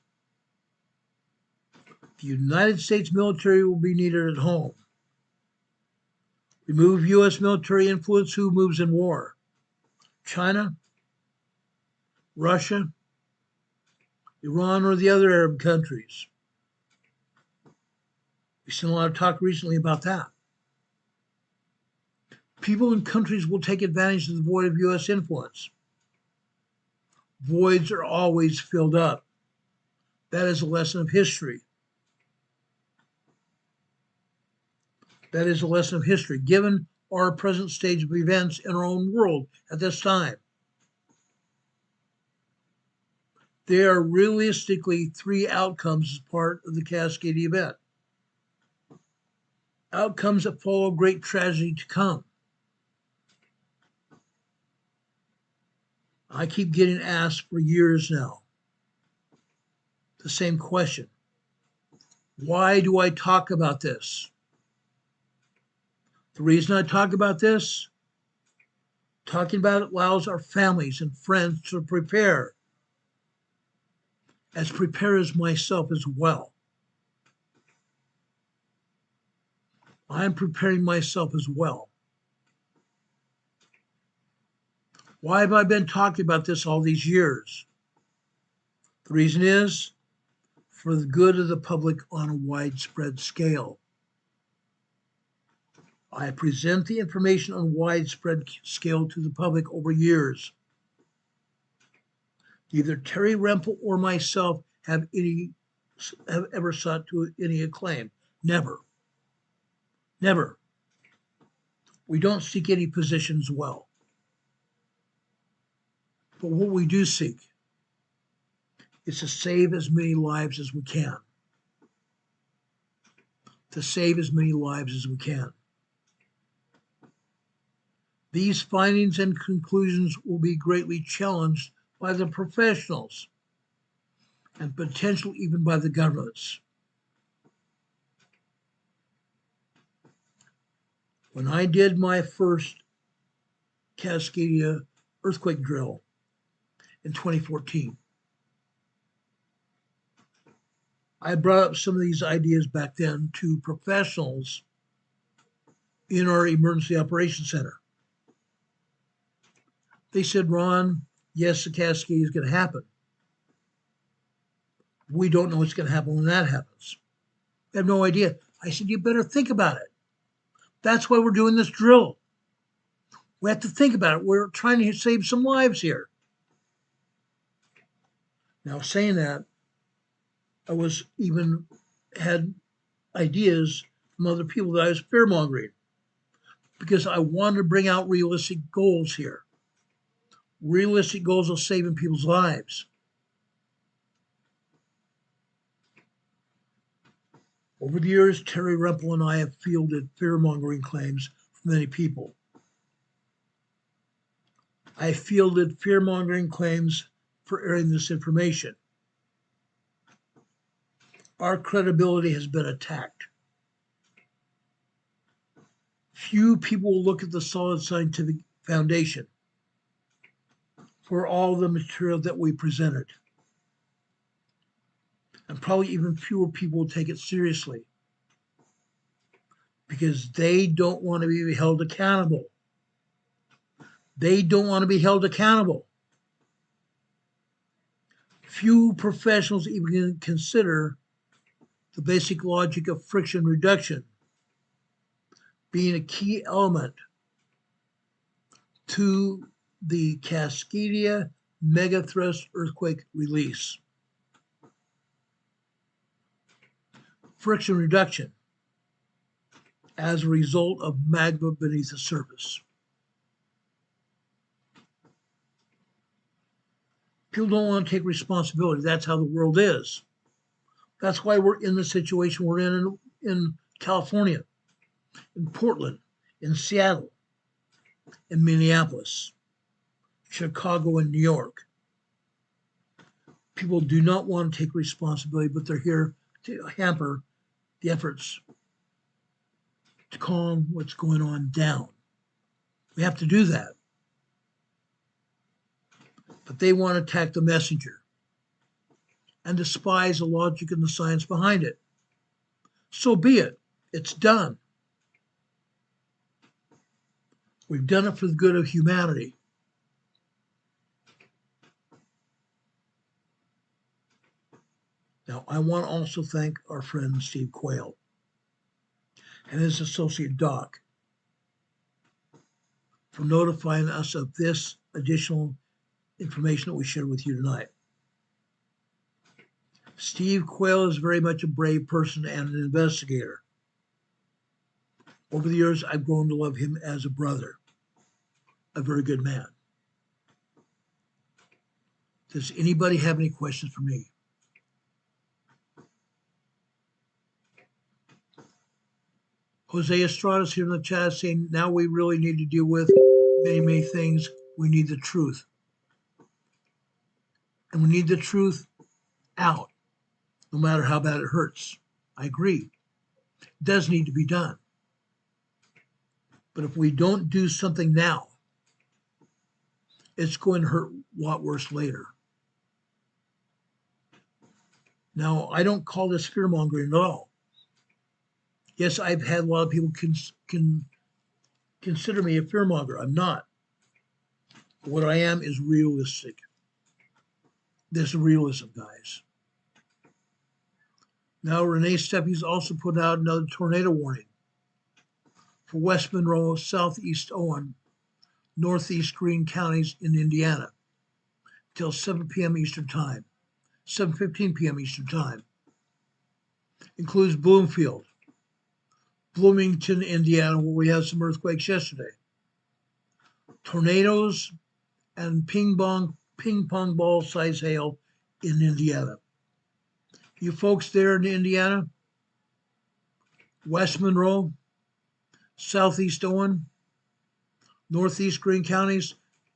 Speaker 2: The United States military will be needed at home. Remove U.S. military influence, who moves in war? China, Russia, Iran, or the other Arab countries? We've seen a lot of talk recently about that. People and countries will take advantage of the void of U.S. influence. Voids are always filled up. That is a lesson of history. That is a lesson of history, given our present stage of events in our own world at this time. There are realistically three outcomes as part of the Cascadia event. Outcomes that follow great tragedy to come. I keep getting asked for years now the same question. Why do I talk about this? The reason I talk about this, talking about it allows our families and friends to prepare as myself as well. I'm preparing myself as well. Why have I been talking about this all these years? The reason is for the good of the public on a widespread scale. I present the information on a widespread scale to the public over years. Neither Terry Rempel or myself have ever sought to any acclaim. Never. Never. We don't seek any positions well. But what we do seek is to save as many lives as we can. To save as many lives as we can. These findings and conclusions will be greatly challenged by the professionals and potentially even by the governments. When I did my first Cascadia earthquake drill in 2014, I brought up some of these ideas back then to professionals in our Emergency Operations Center. They said, Ron, yes, the Cascadia is going to happen. We don't know what's going to happen when that happens. They have no idea. I said, you better think about it. That's why we're doing this drill. We have to think about it. We're trying to save some lives here. Now, saying that, I was even had ideas from other people that I was fear-mongering, because I wanted to bring out realistic goals here. Realistic goals of saving people's lives. Over the years, Terry Rempel and I have fielded fear-mongering claims from many people. I fielded fear-mongering claims for airing this information. Our credibility has been attacked. Few people will look at the solid scientific foundation. for all the material that we presented. And probably even fewer people will take it seriously because they don't want to be held accountable. They don't want to be held accountable. Few professionals even consider the basic logic of friction reduction being a key element to the Cascadia megathrust earthquake release. Friction reduction as a result of magma beneath the surface. People don't want to take responsibility. That's how the world is. That's why we're in the situation we're in California, in Portland, in Seattle, in Minneapolis, Chicago, and New York. People do not want to take responsibility, but they're here to hamper the efforts to calm what's going on down. We have to do that. But they want to attack the messenger and despise the logic and the science behind it. So be it. It's done. We've done it for the good of humanity. Now, I want to also thank our friend Steve Quayle and his associate Doc for notifying us of this additional information that we shared with you tonight. Steve Quayle is very much a brave person and an investigator. Over the years, I've grown to love him as a brother, a very good man. Does anybody have any questions for me? Jose Estrada's here in the chat saying, now we really need to deal with many, many things. We need the truth. And we need the truth out, no matter how bad it hurts. I agree. It does need to be done. But if we don't do something now, it's going to hurt a lot worse later. Now, I don't call this fear-mongering at all. Yes, I've had a lot of people consider me a fearmonger. I'm not. What I am is realistic. This is realism, guys. Now, Renee Steffi's also put out another tornado warning for West Monroe, Southeast Owen, Northeast Greene counties in Indiana till 7 p.m. Eastern Time, 7:15 p.m. Eastern Time. Includes Bloomfield, Bloomington, Indiana, where we had some earthquakes yesterday. Tornadoes and ping pong ball size hail in Indiana. You folks there in Indiana, West Monroe, Southeast Owen, Northeast Greene counties,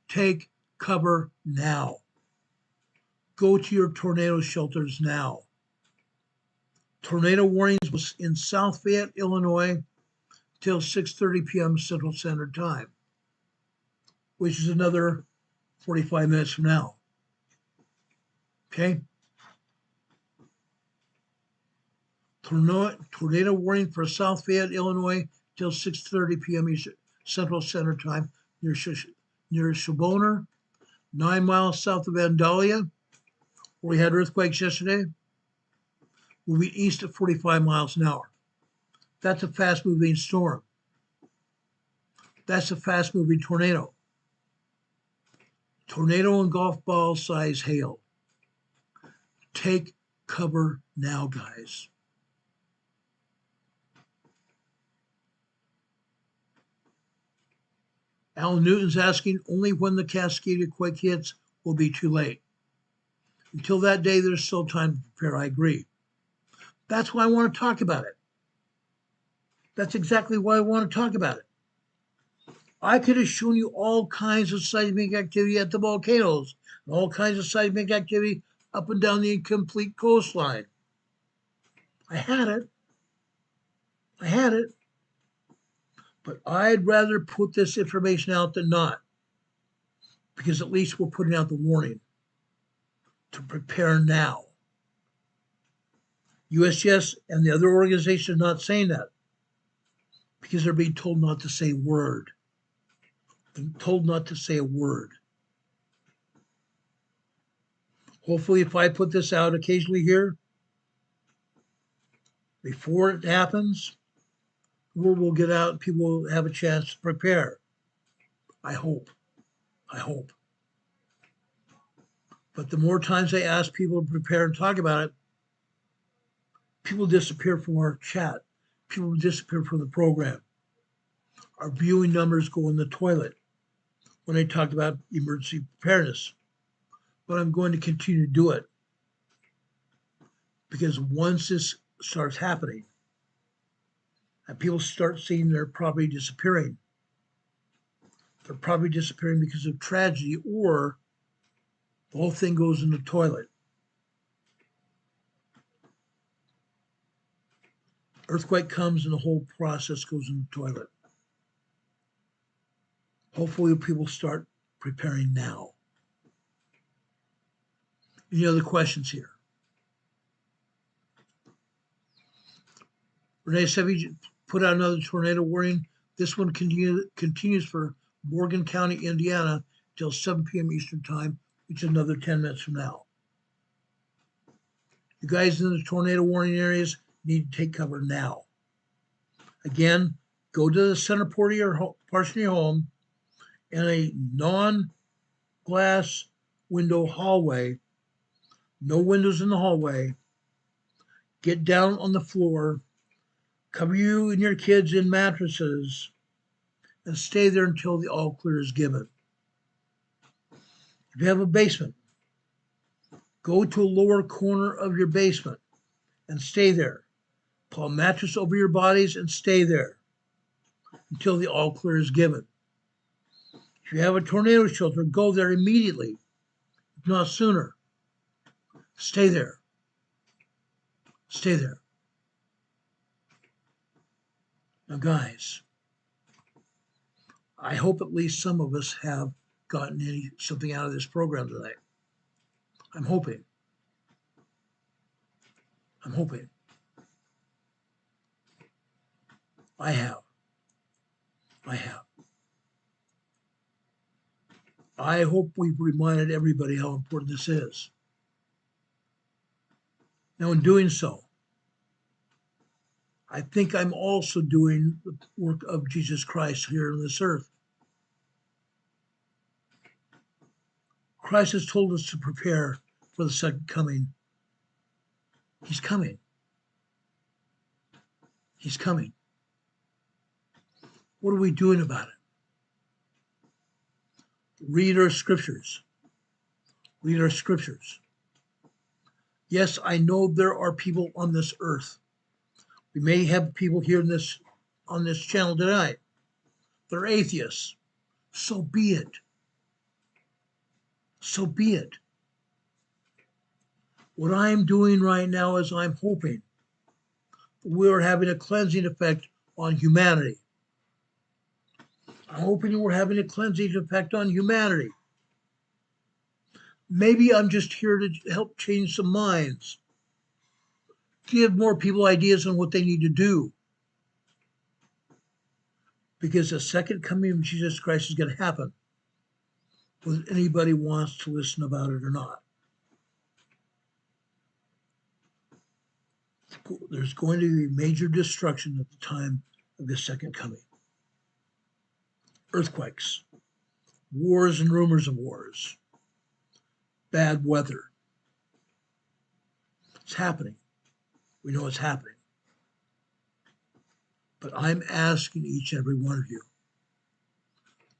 Speaker 2: take cover now. Go to your tornado shelters now. Tornado warnings was in South Fayette, Illinois, till 6:30 p.m. Central Standard Time, which is another 45 minutes from now. Okay? Tornado warning for South Fayette, Illinois, till 6:30 p.m. Central Standard Time near Shaboner, 9 miles south of Vandalia, where we had earthquakes yesterday, will be east at 45 miles an hour. That's a fast-moving storm. That's a fast-moving tornado. Tornado and golf ball size hail. Take cover now, guys. Al Newton's asking, only when the Cascadia quake hits will be too late. Until that day, there's still time to prepare. I agree. That's why I want to talk about it. That's exactly why I want to talk about it. I could have shown you all kinds of seismic activity at the volcanoes, and all kinds of seismic activity up and down the incomplete coastline. I had it. But I'd rather put this information out than not. because at least we're putting out the warning to prepare now. USGS and the other organizations are not saying that because they're being told not to say a word. They're told not to say a word. Hopefully, if I put this out occasionally here, before it happens, word will get out and people will have a chance to prepare. I hope. I hope. But the more times I ask people to prepare and talk about it, people disappear from our chat. People disappear from the program. Our viewing numbers go in the toilet when I talked about emergency preparedness. But I'm going to continue to do it because once this starts happening and people start seeing their property disappearing, they're probably disappearing because of tragedy or the whole thing goes in the toilet. Earthquake comes and the whole process goes in the toilet. Hopefully people start preparing now. Any other questions here? Renee Sevige put out another tornado warning. This one continues for Morgan County, Indiana, till 7 p.m. Eastern Time, which is another 10 minutes from now. You guys in the tornado warning areas need to take cover now. Again, go to the center part of your home in a non-glass window hallway, no windows in the hallway. Get down on the floor, cover you and your kids in mattresses, and stay there until the all clear is given. If you have a basement, go to a lower corner of your basement and stay there. Pull a mattress over your bodies and stay there until the all clear is given. If you have a tornado shelter, go there immediately, if not sooner. Stay there. Stay there. Now, guys, I hope at least some of us have gotten something out of this program tonight. I'm hoping. I'm hoping. I have. I hope we've reminded everybody how important this is. Now, in doing so, I think I'm also doing the work of Jesus Christ here on this earth. Christ has told us to prepare for the second coming. He's coming. He's coming. What are we doing about it? Read our scriptures. Read our scriptures. Yes, I know there are people on this earth. We may have people here on this channel tonight. They're atheists. So be it. So be it. What I'm doing right now is I'm hoping we're having a cleansing effect on humanity. I'm hoping we're having a cleansing effect on humanity. Maybe I'm just here to help change some minds, give more people ideas on what they need to do. Because the second coming of Jesus Christ is going to happen, whether anybody wants to listen about it or not. There's going to be major destruction at the time of the second coming. Earthquakes, wars and rumors of wars, bad weather. It's happening. We know it's happening. But I'm asking each and every one of you,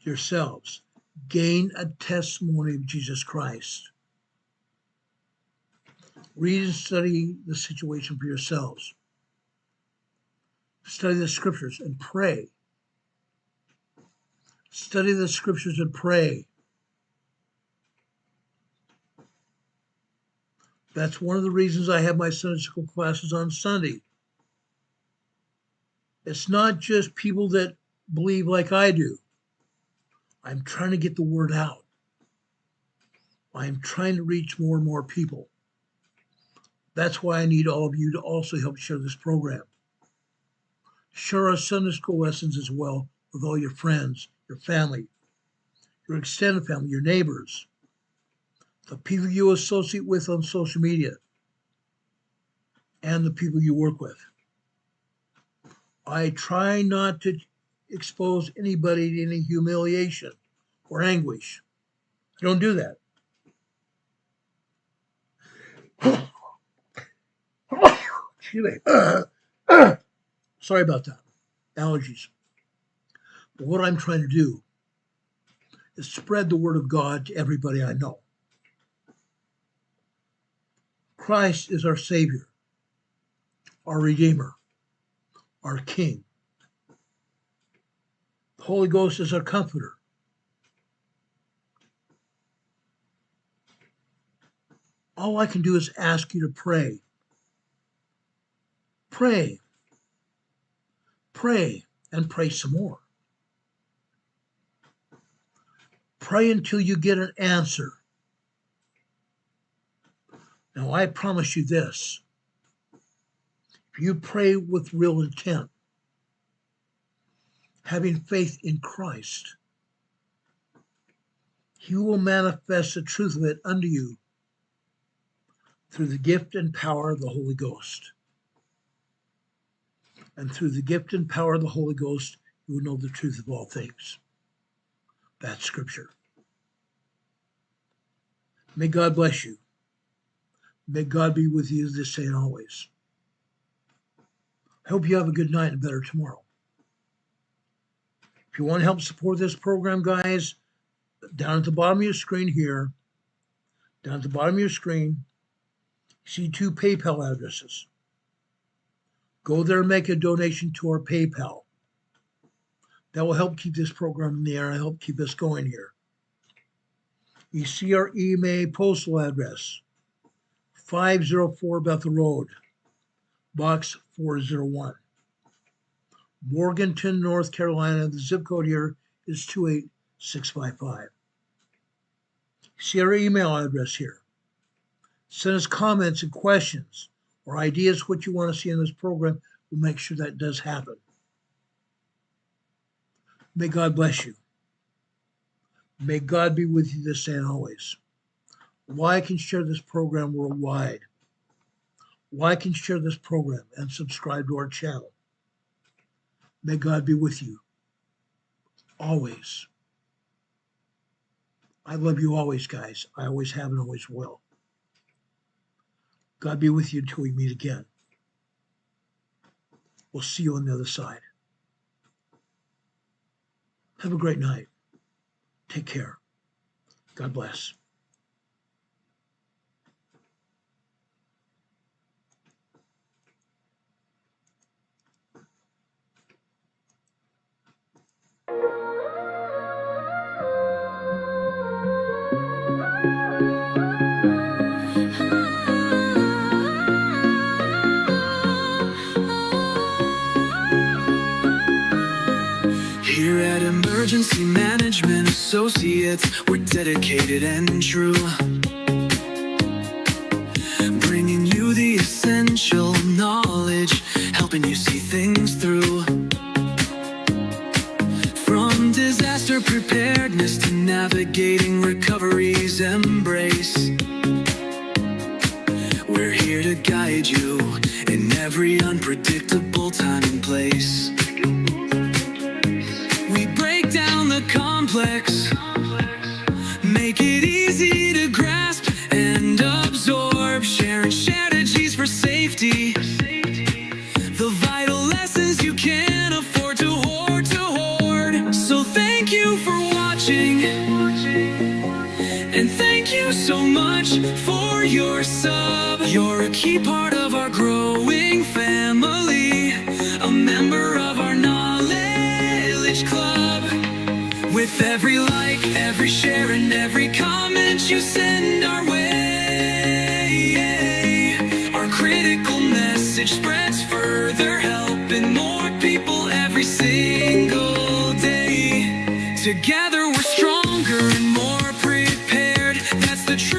Speaker 2: yourselves, gain a testimony of Jesus Christ. Read and study the situation for yourselves. Study the scriptures and pray. Study the scriptures and pray. That's one of the reasons I have my Sunday school classes on Sunday. It's not just people that believe like I do. I'm trying to get the word out. I am trying to reach more and more people. That's why I need all of you to also help share this program. Share our Sunday school lessons as well with all your friends, your family, your extended family, your neighbors, the people you associate with on social media, and the people you work with. I try not to expose anybody to any humiliation or anguish. I don't do that. Excuse me. Sorry about that. Allergies. But what I'm trying to do is spread the word of God to everybody I know. Christ is our Savior, our Redeemer, our King. The Holy Ghost is our Comforter. All I can do is ask you to pray. Pray. Pray and pray some more. Pray until you get an answer. Now, I promise you this. If you pray with real intent, having faith in Christ, He will manifest the truth of it unto you through the gift and power of the Holy Ghost. And through the gift and power of the Holy Ghost, you will know the truth of all things. That's Scripture. May God bless you. May God be with you this day and always. I hope you have a good night and better tomorrow. If you want to help support this program, guys, down at the bottom of your screen here, down at the bottom of your screen, see 2 PayPal addresses. Go there and make a donation to our PayPal. That will help keep this program in the air and help keep us going here. You see our EMA postal address, 504 Bethel Road, Box 401. Morganton, North Carolina. The zip code here is 28655. See our email address here. Send us comments and questions or ideas what you want to see in this program. We'll make sure that does happen. May God bless you. May God be with you this day and always. Like and share this program worldwide. Like and share this program and subscribe to our channel. May God be with you always. I love you always, guys. I always have and always will. God be with you until we meet again. We'll see you on the other side. Have a great night. Take care. God bless.
Speaker 1: Here at Emergency Management Associates, we're dedicated and true, bringing you the essential knowledge, helping you see things through. From disaster preparedness to navigating recovery's embrace, we're here to guide you in every unpredictable time and place. We break down the complex, make it easy to grasp and absorb, sharing strategies for safety, the vital lessons you can't afford to hoard. So thank you for watching, and thank you so much for your sub. You're a key part of our growing family, a member of our knowledge club. With every like, every share, and every comment you send our way, our critical message spreads further, helping more people every single day. Together we're stronger and more prepared. That's the truth.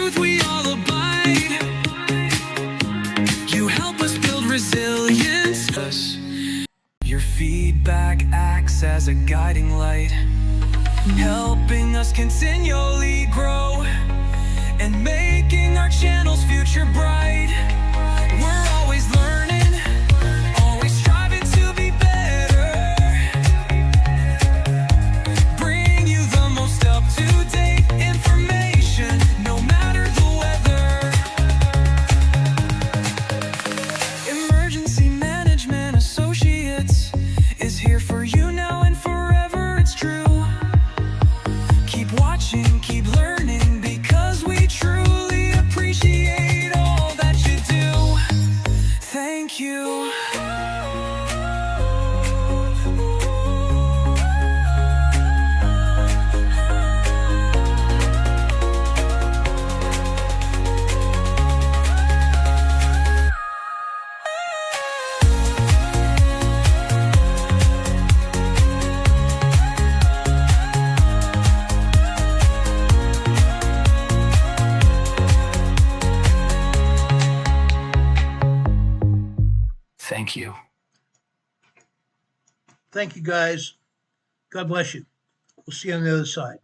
Speaker 1: helping us continually grow and making our channel's future bright. We're always learning, always striving to be better. Bring you the most up-to-date information, no matter the weather. Emergency Management Associates is here for you now and forever, it's true. Keep watching, keep learning, because we truly appreciate all that you do. Thank you. Thank you.
Speaker 2: Thank you, guys. God bless you. We'll see you on the other side.